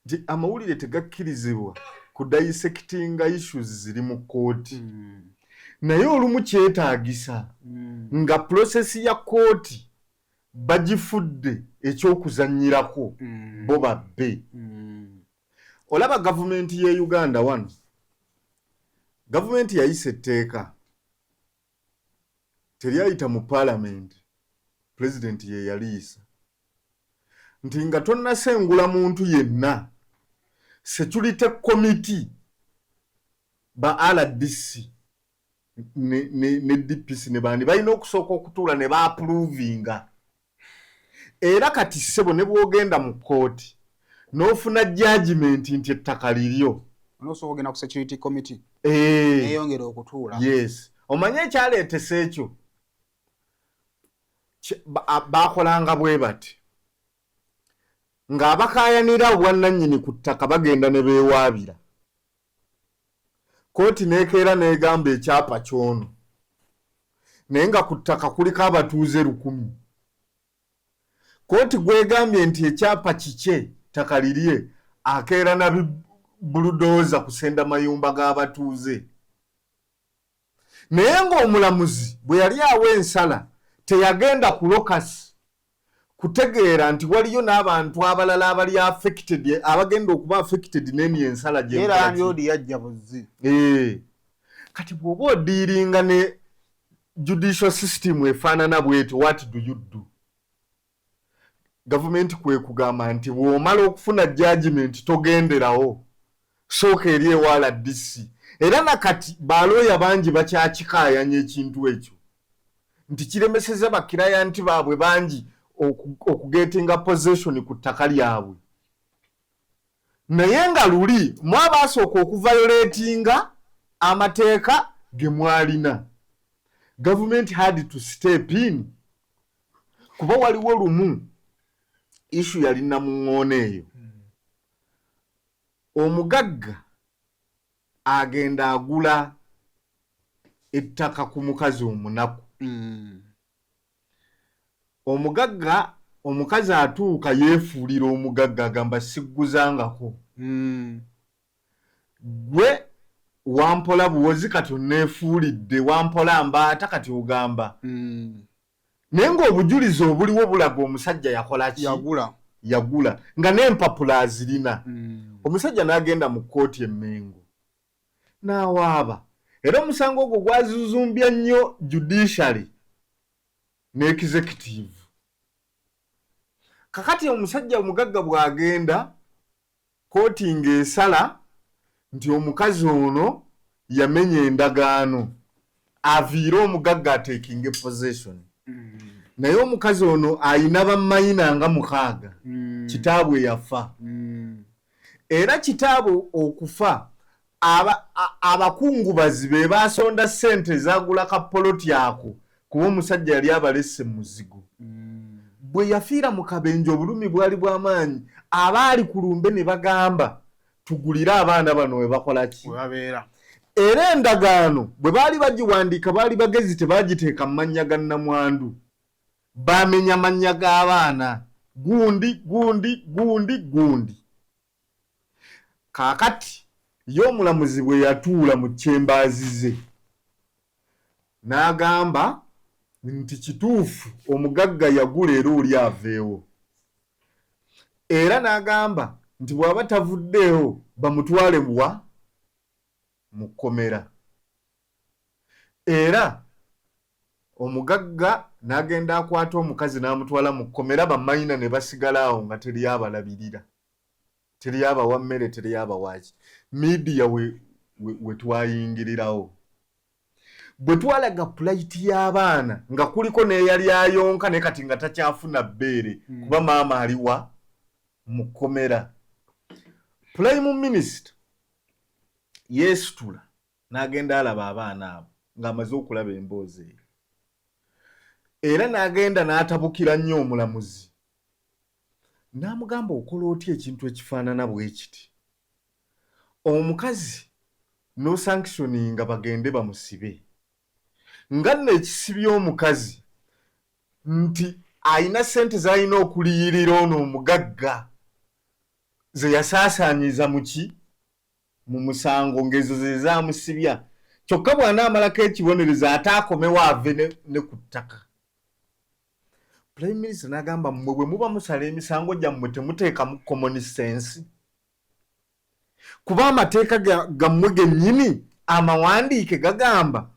nti amawulire tegakkirizibwa ku dissectinga issues ziri mu kkooti. Naye olumu kyetaagisa nga prosesi ya kkooti bagifudde ekyokuzannyirako bo babbe. Olaba gavumenti ye Uganda wano. Gavumenti yayisa etteeka teryayita mu parliament. President ye yaliisa. nti nga tonnasengula muntu yenna security committee ba RDC ne DPC ne bandi balina okusooka okutuula ne ba-approvinga. Era kati ssebo ne bwogenda mu kooti n'ofuna judgment nti ettaka liryo n'osooka ogenda ku security committee eyongera okutuula. Yes, omanye ekyaleetesa ekyo baakolanga bwe bati ng'abakaayanira obwannannyini ku ttaka bagenda ne beewaabira. Kooti neekeera n'egamba ekyapa kyono naye nga ku ttaka kuliko abatuuze 1,000. Kooti gwegambye nti ekyapa kike ttaka lirye, akeera na buludooza kusenda mayumba g'abatuuze. Naye ng'omulamuzi bwe yali awa ensala teyagenda ku lokasi kutegeera nti waliyo n'abantu abalala abali affected, abagenda okuba affected n'eni ensala gye. Era yodi yajja buzzi. Kati bw'oba odiiringa ne judicial system efaanana bw'etyo, what do you do? Government kwe kugamba nti bw'omala okufuna judgment togenderawo, sooka eri ewa RDC. Era nakati balooya bangi bakyakikaayanya ekintu ekyo nti kiremeseza bakirayanti baabwe bangi okugetinga possession ku ttaka lyabwe. Naye nga luli mwabasooka okuviolatinga amateeka ge mwalina. Government had to step in kuba waliwo lumu issue yali namuŋŋoona eyo. Omugagga agenda agula ettaka ku mukazi omunaku. Omugagga omukazi atuuka yeefuulira omugagga agamba sigguzangako. Gwe wampola buwozi kati oneefuulidde, wampola mbaata kati ogamba. Naye ng'obujulizi obuliwo bulaga omusajja yakola ki? Yagula nga n'empapula azirina. Omusajja n'agenda mu kkooti e Mengo n'awaaba. Era omusango ogwo gwazuzumbya nnyo judiciary ne executive. Kakati omusajja omugagga bw'agenda kkooti ng'esala nti omukazi ono yamenya endagaano, aviire omugagga ateekinga possession. Naye omukazi ono ayina bammayina nga 6, kitaabwe yafa. Era kitaabwe okufa abakungubazi be basonda ssente ezagula kapoloti ako kuba omusajja yali abalesse mu muzigo. Bwe yafiira mu kabenje obulumi bwali bw'amaanyi, abaali ku lumbe ne bagamba tugulire abaana bano we bakola ki? Era endagaano bwe baali bagiwandiika baali bagezi tebagiteeka mu mannya ga nnamwandu, bamenya mannya g'abaana gundi. Kaakati ye omulamuzi bwe yatuula mu kyembaazi ze n'agamba nti kituufu omugagga yagula era oli aveewo. Era n'agamba nti bw'aba tavuddeewo bamutwale mu kkomera. Era omugagga n'agenda akwata omukazi n'amutwala mu kkomera, bammayina ne basigala awo nga teri abalabirira, teri abawa mmere, teri abawaaki. Media we twayingirirawo. Bwe twalaga pulayiti y'abaana nga kuliko n'eyali ayonka ne kati nga takyafuna bbeere kuba maama aliwa mu kkomera. Prime Minister yeesitula n'agenda alaba abaana abo ng'amaze okulaba emboozi eyo. Era n'agenda n'atabukira nnyo omulamuzi n'amugamba okola otya ekintu ekifaanana bwe kiti? Omukazi no sanctioninga bagende bamusibe. Nga nno ekisibye omukazi nti ayina ssente z'alina okuliyirira ono omugagga ze yasaasaanyiza mu musango ng'ezo ze zaamusibya. Kyokka bw'anaamalako ekibonerezo ate akomewo ave ne ku ttaka. Prime Minister n'agamba mmwe bwe muba musala emisango gyammwe temuteekamu common sense? Kuba amateeka gammwe gennyini amawandiike gagamba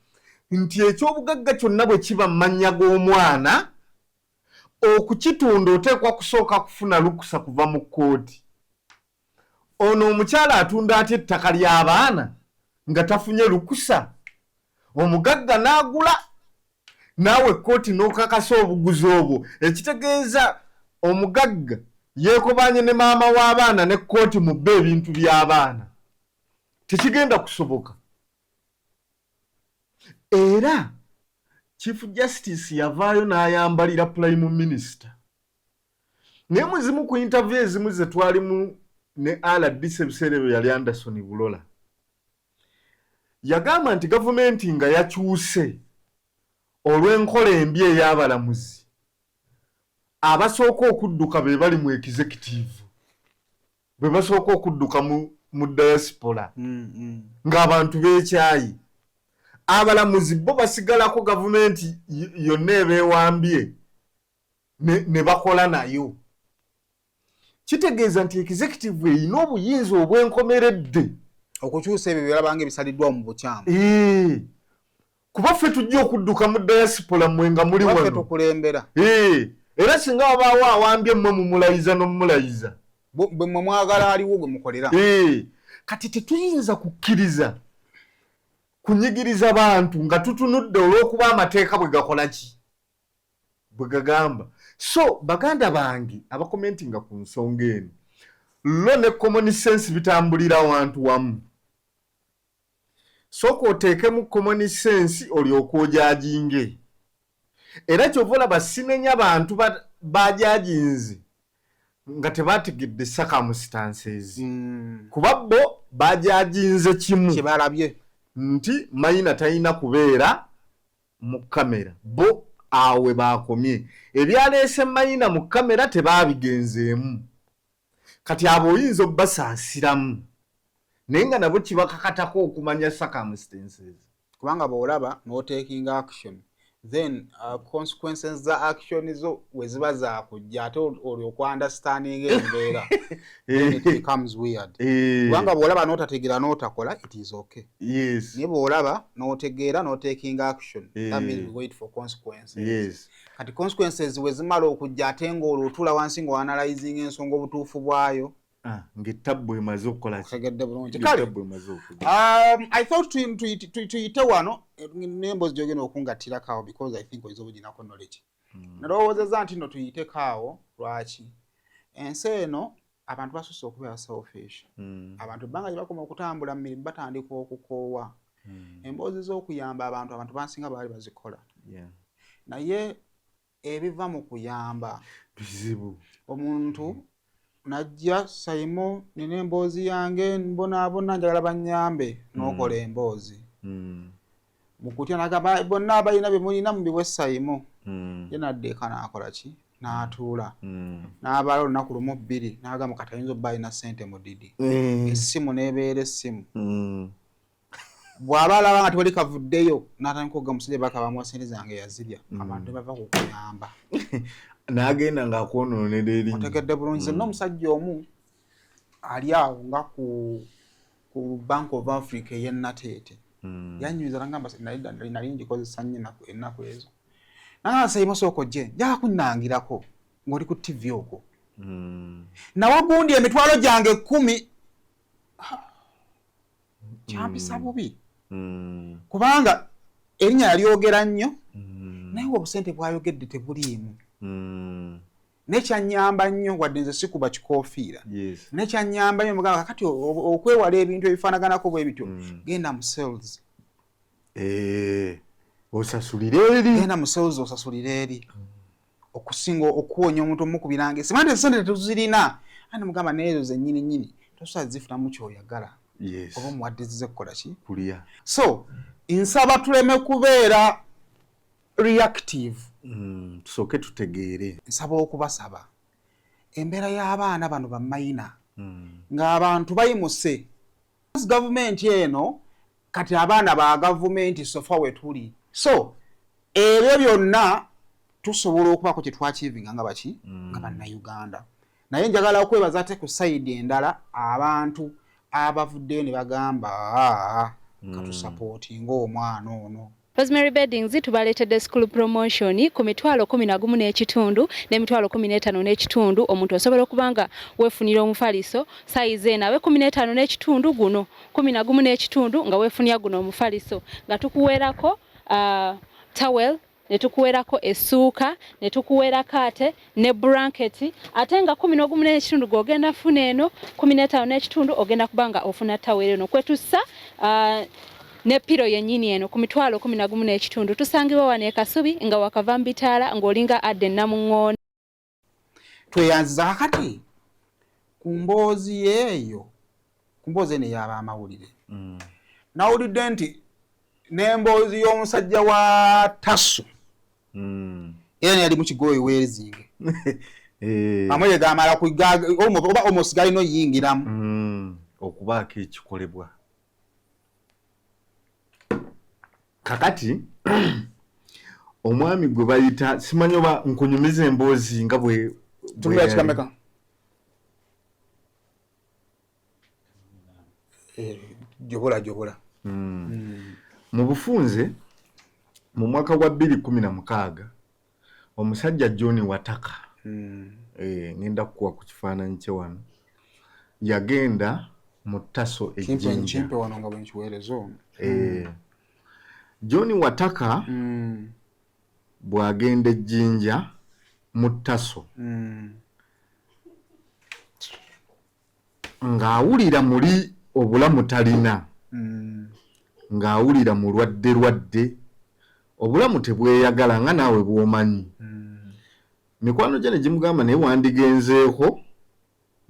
nti ekyobugagga kyonna bwe kiba mu mannya g'omwana, okukitunda oteekwa kusooka kufuna lukusa kuva mu kkooti. Ono omukyala atunda atya ettaka ly'abaana nga tafunye lukusa? Omugagga n'agula naawe kkooti n'okakasa obuguzi obwo. Ekitegeeza omugagga yeekobanye ne maama w'abaana ne kkooti mubbe ebintu by'abaana. Tekigenda kusoboka. Era Chief Justice yavaayo n'ayambalira Prime Minister. Naye muzimu ku interview ezimu ze twalimu ne RDC ebiseera ebyo yali Anderson Bulola. Yagamba nti gavumenti nga yakyuse olw'enkola embi ey'abalamuzi. Abasooka okudduka be bali mu executive. Be basooka okudduka mu diaspora. Ng'abantu b'ekyayi. Abalamuzi bo basigalako gavumenti yonna ebeewambye ne bakola nayo. Kitegeeza nti executive erina obuyinza obwenkomeredde okukyusa ebyo byalabanga ebisaliddwa mu bukyamu. Kuba ffe tujja okudduka mu diaspora mmwe nga muli wano. Ffe tukulembera. Era singa wabaawo awambye mmwe mumulayiza n'omulayiza. Bwe mmwe mwagala aliwo gwe mukolera. Kati tetuyinza kukkiriza kunyigiriza bantu nga tutunudde olw'okuba amateeka bwe gakola ki? Bwe gagamba. So baganda bange abakomentinga ku nsonga eno, lo ne common sense bitambulira wantu wamu. Sooka oteekemu common sense olyoka ojajinge. Era kyova olaba sinenya bantu bajajinze nga tebategedde circumstances. Kuba bo bajajinze kimu kibalabye nti Maina talina kubeera mu kamera. Bo awe bakomye. Ebyaleese Maina mu kamera tebaabigenzeemu. Kati abo oyinza obbasaasiramu. Naye nga nabo kibakakatako okumanya circumstances. Kubanga bw'olaba n'otaking action, then consequences za action zo we ziba zaakujja ate olyoka understanding embeera. Then it becomes weird. Kubanga bw'olaba n'otategeera n'otakola, it is okay. Yes. Naye bw'olaba n'otegeera n'otaking action, that means we wait for consequences. Yes. Kati consequences we zimala okujja ate ng'olutula wansi ng'oanalyzing ensonga obutuufu bwayo. Ng'ettabbu emaze okukola ki? Tegedde bulungi. Ng'ettabbu emaze okukola. I thought tuyite wano n'emboozi gy'ogenda okungattirako because I think oyinza obuginako knowledge. Nalowoozezza nti nno tuyiteko awo lwaki? Ensi eno abantu basusse okubeera selfish. Abantu ebbanga gye bakoma okutambula mu mirimu batandika okukoowa. Emboozi z'okuyamba abantu bansinga baali bazikola. Naye ebiva mu kuyamba bizibu. Omuntu najja Saimo nina emboozi yange mbonaabona njagala bannyambe n'okola emboozi. Mukutya nagamba bonna abalina bye mulina mubiwe Saimo. Ye n'addeeka n'akola ki? N'atuula. N'abala olunaku lumu bbiri n'agamba kati ayinza obba alina ssente mu didi. Essimu n'ebeera essimu. Bw'aba alaba nga tewali kavuddeyo n'atandika okugamba omusajja bakabamuwa ssente zange yazirya. Abantu bava ku kuyamba. N'agenda ng'akwonoonera erinnya. Otegedde bulungi. Nze n'omusajja omu ali awo nga ku Bank of Africa ey'e Nateete. Yannyumiza n'agamba nali ngikozesa nnyo ennaku ezo. N'agamba Saimo sooka ojje njagala kunnangirako ng'oli ku TV okwo. Nawagundi emitwalo gyange 10 kyampisa bubi. Kubanga erinnya yalyogera nnyo naye obusente bwayogedde tebuliimu. Nekyanyamba nnyo wadde nze sikuba kikoofiira. Nekyanyamba nnyo mugamba kati okwewala ebintu ebifaanaganako bwe bityo genda mu sales. Osasulire eri. Genda mu sales osasulire eri. Okusinga okuwonya omuntu omukubiranga simante sente tuzirina. Ani mugamba n'ezo zennyini tosobola zifunamu kyoyagala. Oba omuwaddizize kukola ki? Kulya. So nsaba tuleme kubeera reactive. Tusooke tutegeere. Nsaba okubasaba embeera y'abaana bano ba Maina ng'abantu bayimuse. Gavumenti eno kati abaana ba gavumenti sofa we tuli. So ebyo byonna tusobola okubako kye twachivinga nga baki nga bannayuganda. Naye njagala okwebaza ate ku side endala abantu abavuddeyo ne bagamba katusapootinga omwana ono. Rosemary Beddings tubaleetedde school promotion ku mitwalo 11 n'ekitundu n'emitwalo 15 n'ekitundu omuntu osobola okubanga weefunira omufaliso size nawe 15 n'ekitundu guno 11 n'ekitundu nga weefunira guno omufaliso nga tukuweerako towel ne tukuweerako essuuka ne tukuweera kaate ne blanket ate nga 11 n'ekitundu gogenda funa eno 15 n'ekitundu ogenda kubanga ofuna towel eno kwetussa ne piro yennyini eno ku mitwalo 11 n'ekitundu tusangibwa wano e Kasubi nga wakava mbitaala ng'olinga adde Namuŋŋoona. Tweyanziza kakati ku mboozi eyo ku mboozi eno ey'abamawulire nawulidde nti n'emboozi y'omusajja wa Tasso era yali mu kigoyi weezinge amwe gamala oba almost galina oyingiramu okubaako ekikolebwa kakati omwami gwe bayita simanyi oba nkunyumiza emboozi nga bwe tukikameka jobola mu bufunze mu mwaka gwa 2016 omusajja John Wataka ngenda kukuwa ku kifaananyi kye wano yagenda mu Tasso ejjinja wano nga bwenkiweerezo John Wataka bwagenda ejjinja mu Tasso ng'awulira muli obulamu talina ng'awulira mulwadde obulamu tebweyagala nga naawe bw'omanyi mikwano gye ne gimugamba naye wandigenzeeko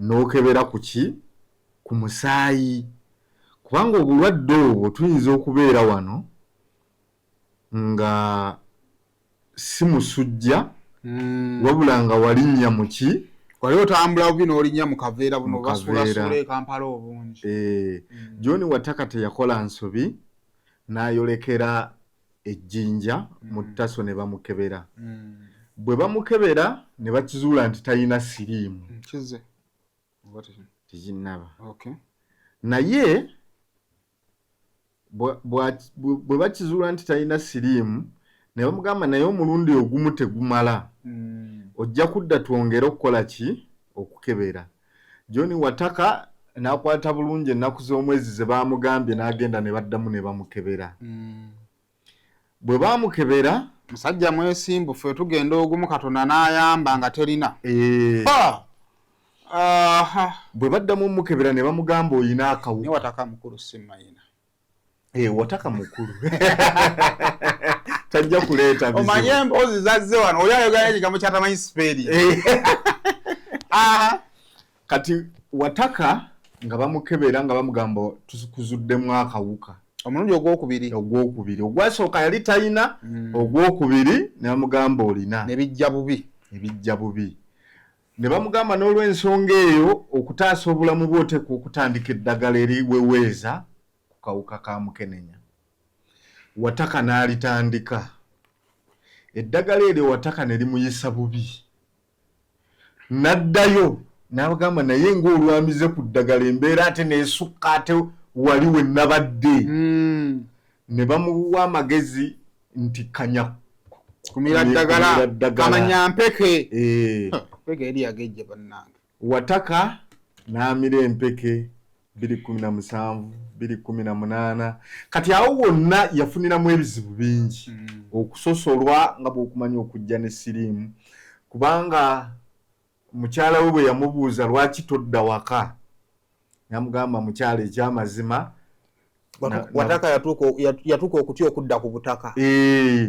n'okebera ku musaayi kubanga obulwadde obwo tuyinza okubeera wano nga si musujja wabula nga walinnya mu ki wali otambula bubi n'olinnya mu kaveera buno basuulasula e Kampala obungi. John Wataka teyakola nsobi n'ayolekera ejjinja mu Tasso ne bamukebera bwe bamukebera ne bakizuula nti talina siriimu tekinnaba naye bwe bakizuula nti talina siriimu ne bamugamba naye omulundi ogumu tegumala ojja kudda twongere okukola ki okukebera. John Wataka n'akwata bulungi ennaku z'omwezi ze baamugambye n'agenda ne baddamu ne bamukebera bwe baamukebera musajja mwesimbu ffe tugenda ogumu Katonda n'ayamba nga terina bwe baddamu omukebera ne bamugamba oyina akawuka ne Wataka mukulu simmayina Wataka mukulu tajja kuleeta bizibu omanye emboozi zazze wano oli ayogera ekigambo kyatamanyi sipeeri kati Wataka nga bamukebera nga bamugamba tukuzuddemu akawuka omulundi ogwokubiri ogwasooka yali talina ogwokubiri ne bamugamba olina ne bijja bubi ne bamugamba n'olw'ensonga eyo okutaasa obulamu bwe oteekwa okutandika eddagala eriweweeza ku kawuka ka mukenenya. Wataka n'alitandika eddagala eryo Wataka ne limuyisa bubi n'addayo n'abagamba naye ng'olwamize ku ddagala embeera ate neesukka ate wali we nabadde ne bamuwa amagezi nti kanya kumira ddagala amanya mpeke mpeke eri yagejja bannange. Wataka n'amira empeke 2017 2018 kati awo wonna yafuniramu ebizibu bingi okusosolwa nga bw'okumanya okujja ne siriimu kubanga mukyala we bwe yamubuuza lwaki todda waka yamugamba mukyala ekyamazima Wataka yatuuka okutya okudda ku butaka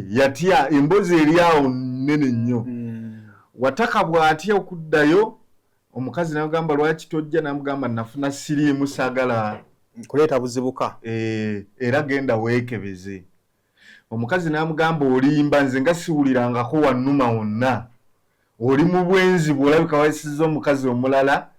yatya emboozi eri awo nnene nnyo Wataka bw'atya okuddayo omukazi n'amugamba lwaki tojja n'amugamba nafuna siriimu saagala kuleeta buzibuka era genda weekebeze. Omukazi n'amugamba olimba nze nga siwulirangako wannuma wonna oli mu bwenzi bw'olabika wayisizza omukazi omulala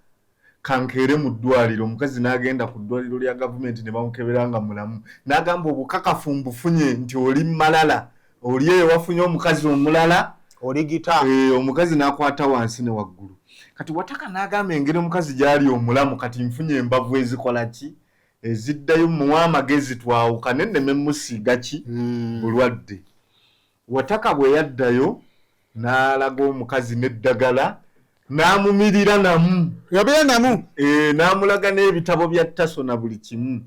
kankeere mu ddwaliro. Omukazi n'agenda ku ddwaliro lya gavumenti ne bamukebera nga mulamu n'agamba obukakafu mbufunye nti oli malala oli eyo wafunye omukazi omulala oligita omukazi n'akwata wansi ne waggulu. Kati Wataka n'agamba engeri omukazi gy'ali omulamu kati nfunye embavu ezikola ki eziddayo muwa amagezi twawukane nneme musiiga ki bulwadde. Wataka bwe yaddayo n'alaga omukazi n'eddagala n'amumirira namu. Yabeera namu. N'amulaga n'ebitabo bya Taso na buli kimu.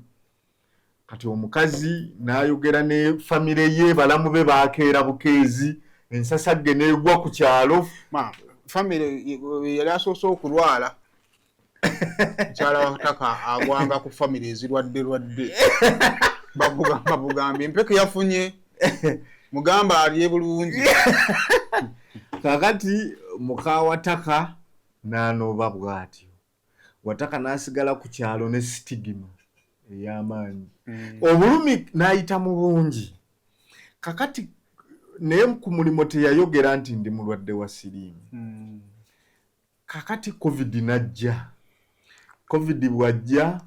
Kati omukazi n'ayogera ne famire ye balamu be baakeera bukeezi ensasagge n'egwa ku kyalo. Famire yali asoose okulwala. Kyala Wataka agwanga ku famire ezirwadde. Bagambye empeke yafunye. Mugamba aliye bulungi. Kakati muka Wataka n'anooba bw'atyo. Wataka n'asigala ku kyalo ne sitigima ey'amaanyi. Obulumi n'ayita mu bungi. Kakati naye ku mulimo teyayogera nti ndi mulwadde wa siriimu. Kakati COVID najja. COVID bwajja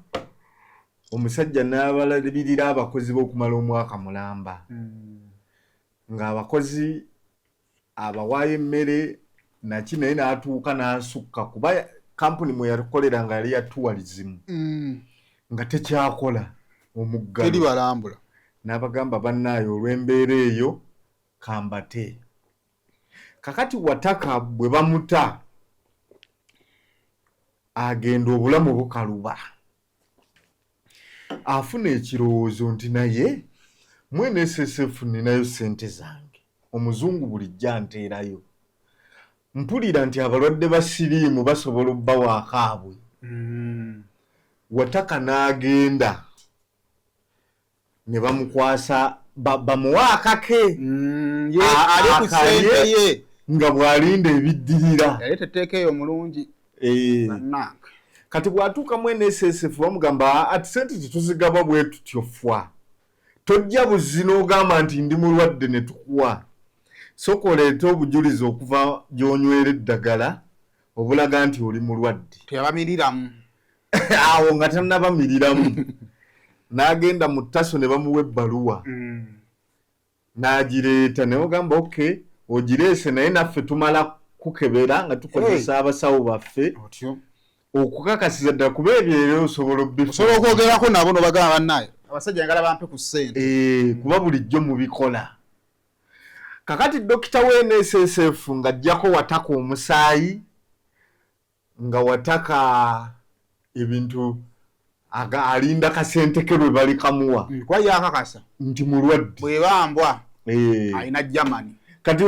omusajja n'abalabirira abakozi b'okumala omwaka mulamba. Ng'abakozi abawaayo emmere naki naye n'atuuka n'asukka kuba kampuni mwe yakolera nga yali ya tourism nga tekyakola omuggalo teri balambula. N'abagamba bannaayo olw'embeera eyo kambate. Kakati Wataka bwe bamuta agenda obulamu bukaluba. Afuna ekirowoozo nti naye mwene SSF ninayo ssente zange. Omuzungu bulijjo anteerayo. Mpulira nti abalwadde ba siriimu basobola obbawo akaabwe. Wataka n'agenda ne bamukwasa bamuwa akake. Ali ku ssente ye nga bw'alinda ebiddirira. yali teteekeyo omulungi. Kati bw'atuuka mwene SSF bamugamba ati ssente tetuzigaba bwe tutyo fwa. Tojja buzzi n'ogamba nti ndi mulwadde ne tukuwa. Sooka oleete obujulizi okuva gy'onywera eddagala obulaga nti oli mulwadde. Teyabamiriramu. Awo nga tannabamiriramu. N'agenda mu Taso ne bamuwa ebbaluwa. N'agireeta ne bagamba okay ogireese naye naffe tumala kukebera nga tukozesa abasawo baffe okukakasiza ddala kuba ebyo era osobola okwogerako nabo nobagamba bannaye abasajja njagala bampe ku ssente. Kuba bulijjo mubikola. Kakati dokita w'e SSF ng'ajjako Wataka omusaayi nga Wataka ebintu alinda kasente ke lwe bali kamuwa. Kwa yakakasa nti mulwadde. Bwe bambwa alina Germany. Kati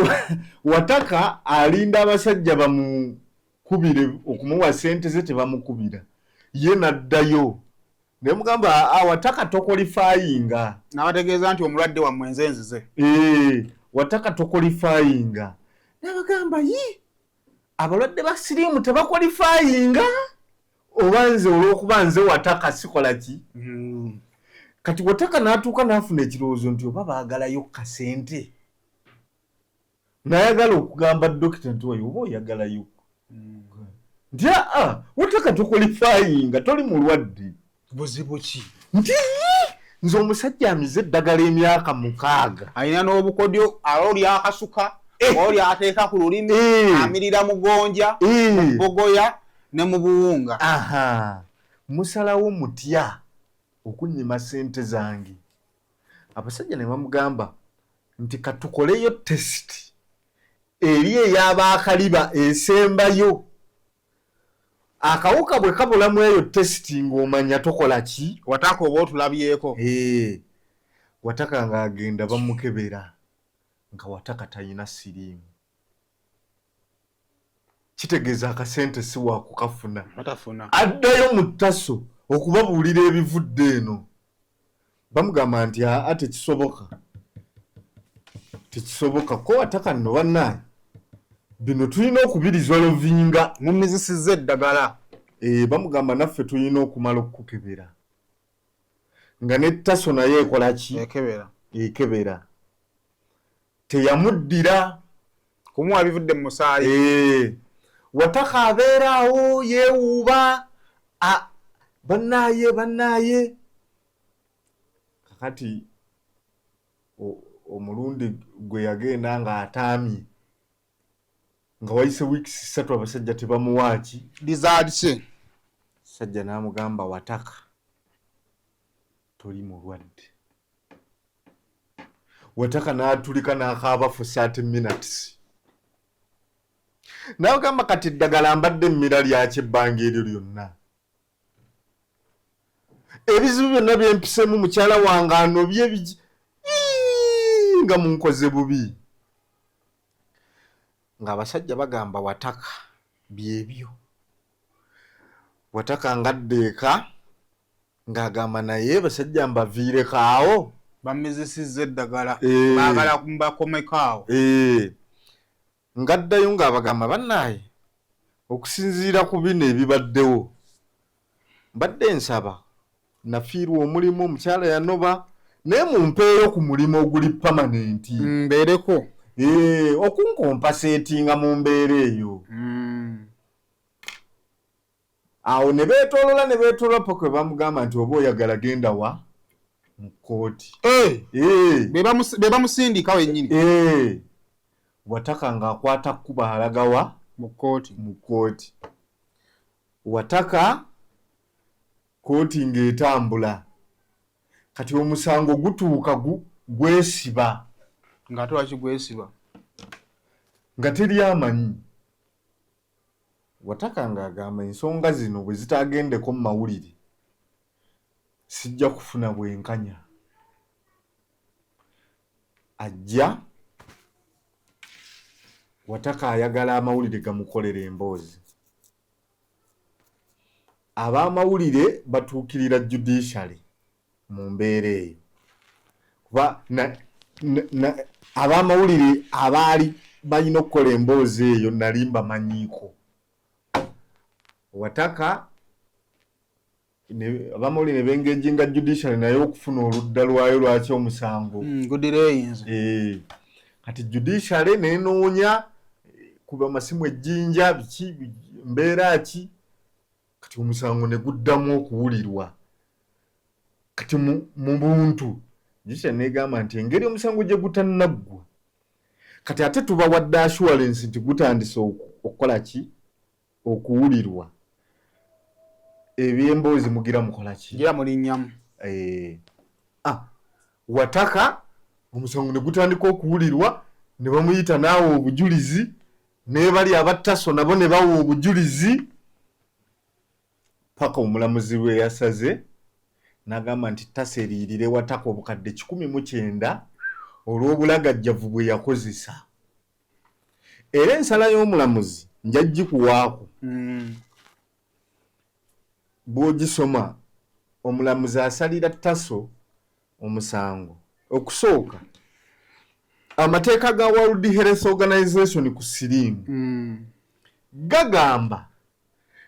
Wataka alinda abasajja bamukubire okumuwa ssente ze tebamukubira. Ye n'addayo. Ne mugamba Wataka tokolifayinga. N'abategeeza nti omulwadde wa mwenzenzize. Wataka tokolifayinga. N'abagamba abalwadde ba siriimu tebakolifayinga. Obanze olw'okuba nze Wataka sikola ki? Kati Wataka n'atuuka n'afuna ekirowoozo nti oba baagalayo kasente. N'ayagala okugamba dokita nti wayo oba oyagalayo. Nti Wataka tokolifayinga toli mulwadde. Buzibu ki? Nti nze omusajja amize eddagala emyaka 6. Alina n'obukodyo oli akasuka oli ateeka ku lulimi amirira mugonja bogoya ne mu buwunga. Musalawo mutya okunnyima ssente zange. Abasajja ne bamugamba nti katukoleyo test eri ey'abaakaliba esembayo. Akawuka bwe kabulamu eyo testi ng'omanya tokola ki? Wataka oba otulabyeko. Wataka ng'agenda bamukebera nga Wataka talina siriimu. Kitegeeza akasente si wa kukafuna. Addayo mu Taso okubabuulira ebivudde eno. Bamugamba nti tekisoboka. Tekisoboka ko Wataka nno bannaye. Bino tulina okubirizwa lovinga mumizisiza eddagala. Bamugamba naffe tulina okumala okukebera. Nga ne Taso naye ekola ki? Ekebera. Teyamuddira. Kumuwa bivudde mu musaayi. Wataka abeeraawo yeewuuba. Bannaye. Kakati omulundi gwe yagenda ng'ataamye. Nga wayise weeks 3 abasajja tebamuwaaki. Dizadise. Sajja n'amugamba Wataka. toli mulwadde. Wataka n'atulika n'akaaba for 30 minutes. N'agamba kati eddagala mbadde mmira lyaki ebbanga eryo lyonna. Ebizibu byonna bye mpisemu mukyala wange anobye nga munkoze bubi. Ng'abasajja bagamba Wataka byebyo. Wataka ngadde eka ng'agamba naye basajja mbaviireko awo. Bamizisizza eddagala baagala bakomeko awo. Ngaddayo ng'abagamba bannaaye okusinziira ku bino ebibaddewo mbadde nsaba nafiirwa omulimu omukyala yanoba naye mumpeeyo ku mulimu oguli permanenti mbeereko okunkompaseetinga mu mbeera eyo. Awo ne beetolola paka we bamugamba nti oba oyagala genda wa mu kkooti. Be bamusindika wennyini. Wataka ng'akwata kkuba alagawa mu kkooti. Wataka kkooti ng'etambula kati omusango gutuuka gwesiba. Ng'ate lwaki gwesiba? Nga teri amanyi. Wataka ng'agamba ensonga zino bwe zitaagendeko mu mawulire sijja kufuna bwenkanya. Ajja Wataka ayagala amawulire gamukolera emboozi. Ab'amawulire batuukirira judiciary mu mbeera eyo. Kuba ab'amawulire abaali balina okukola emboozi eyo nali mbamanyiiko. Wataka ab'amawulire ne bengeejinga judiciary naye okufuna oludda lwayo lwaki omusango. Kati judiciary nenoonya kuba amasimu ejjinja biki mbeera ki kati omusango ne guddamu okuwulirwa. Kati mu buntu judiciary negamba nti engeri omusango gye gutannaggwa kati ate tubawadde assurance nti gutandise okukola ki okuwulirwa. Ebyemboozi mugira mukola ki? Gira mulinnyamu. Wataka omusango ne gutandika okuwulirwa ne bamuyita naawe obujulizi ne bali abattaso nabo ne bawa obujulizi paka omulamuzi we yasaze n'agamba nti taseriirire Wataka obukadde 19 olw'obulagajjavu bwe yakozesa. Era ensala y'omulamuzi njagikuwaako. Bw'ogisoma omulamuzi asalira Taso omusango. Okusooka amateeka ga World Health Organization ku siriimu gagamba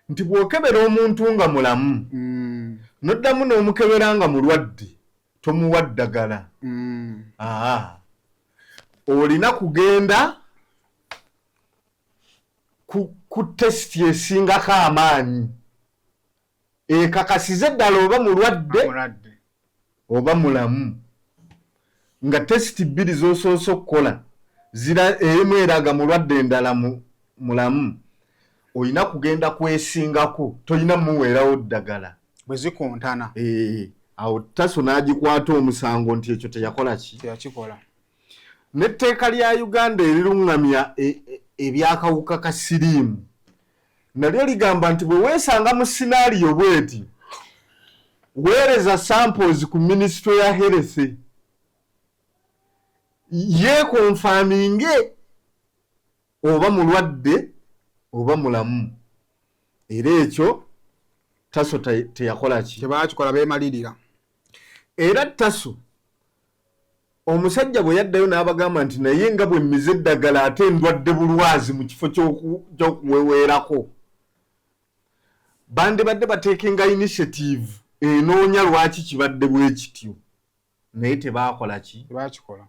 nti bw'okebera omuntu nga mulamu noddamu n'omukebera nga mulwadde tomuwa ddagala. Olina kugenda ku tesiti esingako amaanyi ekakasize ddala oba mulwadde oba mulamu. Nga tesiti 2 z'osoose okukola emu eraga mulwadde endala mulamu olina kugenda kwesingako tolina muweerawo ddagala bwe zikontana. Awo Taso n'agikwata omusango nti ekyo teyakola ki? Teyakikola. N'etteeka lya Uganda eriruŋŋamya ebyakawuka ka siriimu nalyo ligamba nti bwe weesanga mu sinaaliyo bweti weereza samples ku Ministry ya Health yekonfaminge oba mulwadde oba mulamu. Era ekyo Taso teyakola ki? Tebakikola beemalirira. Era Taso omusajja bwe yaddayo n'abagamba nti naye nga bwe mmize eddagala ate ndwadde bulwazi mu kifo ky'okuweweerako bandibadde bateekenga initiative enoonya lwaki kibadde bwe kityo naye tebaakola ki?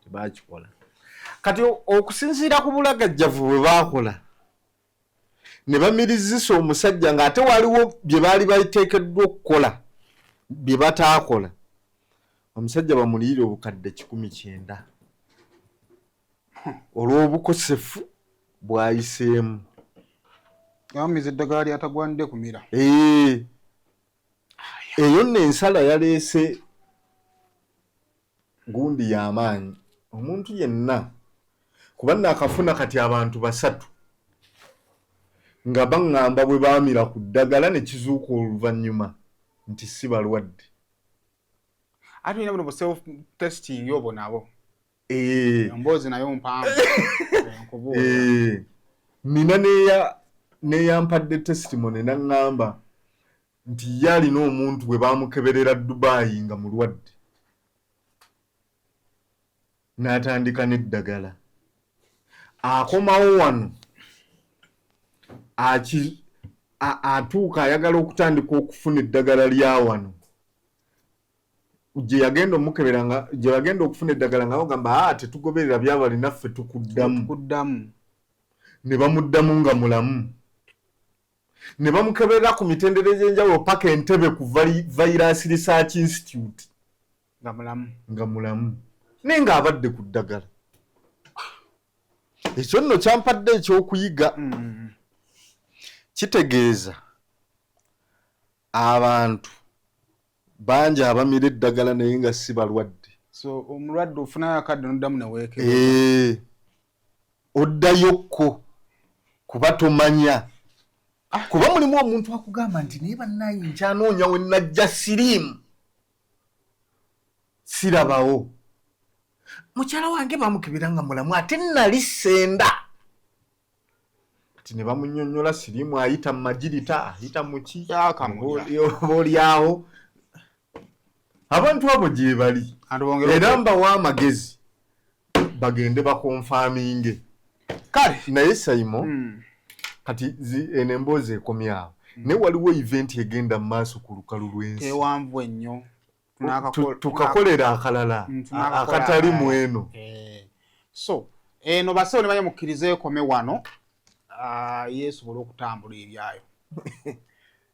Tebakikola. Kati okusinziira ku bulagajjavu bwe baakola ne bamirizisa omusajja ng'ate waliwo bye baali bateekeddwa okukola bye bataakola. Omusajja bamuliire obukadde 19 olw'obukosefu bwayiseemu. Yamize eddagala lyatagwanidde kumira. Eyo nno ensala yaleese gundi y'amaanyi omuntu yenna kuba nakafuna kati abantu 3 nga baŋŋamba bwe baamira ku ddagala ne kizuuka oluvannyuma nti si balwadde. Ate olina buno bu self testing obo nabo. Emboozi nayo mpanvu. Nina neyampadde testimony naŋŋamba nti ye alina omuntu bwe baamukeberera Dubai nga mulwadde. N'atandika n'eddagala. Akomawo wano. Atuuka ayagala okutandika okufuna eddagala lya wano. Gye yagenda omukeberanga, gye yagenda okufuna eddagala nga bagamba tetugoberera byabali naffe tukuddamu. Ne bamuddamu nga mulamu. Ne bamukeberera ku mitendera egy'enjawulo paka Entebbe ku Virus Research Institute nga mulamu. Naye nga abadde ku ddagala. Ekyo nno kyampadde ekyokuyiga. Kitegeeza abantu bangi abamira eddagala naye nga si balwadde. So omulwadde ofunayo akadde n'oddamu ne weekebera. Oddayokko kuba tomanya. Kuba mulimu omuntu akugamba nti naye bannaye nkyanoonya we najja siriimu. Sirabawo. Mukyala wange bamukebera nga mulamu ate nali senda. Kati ne bamunnyonnyola siriimu ayita mu magirita ayita mu ki olyawo. Abantu abo gye bali. Era mbawa amagezi bagende bakonfaminge. Kale naye Simon kati eno emboozi ekomyawo. Ne waliwo event egenda mu maaso ku lukalu lw'ensi. Tewanvu ennyo. Tukakolera akalala akatali mweno. So eno basawo ne banya mukkirize ekome wano yeesobola okutambula ebyayo.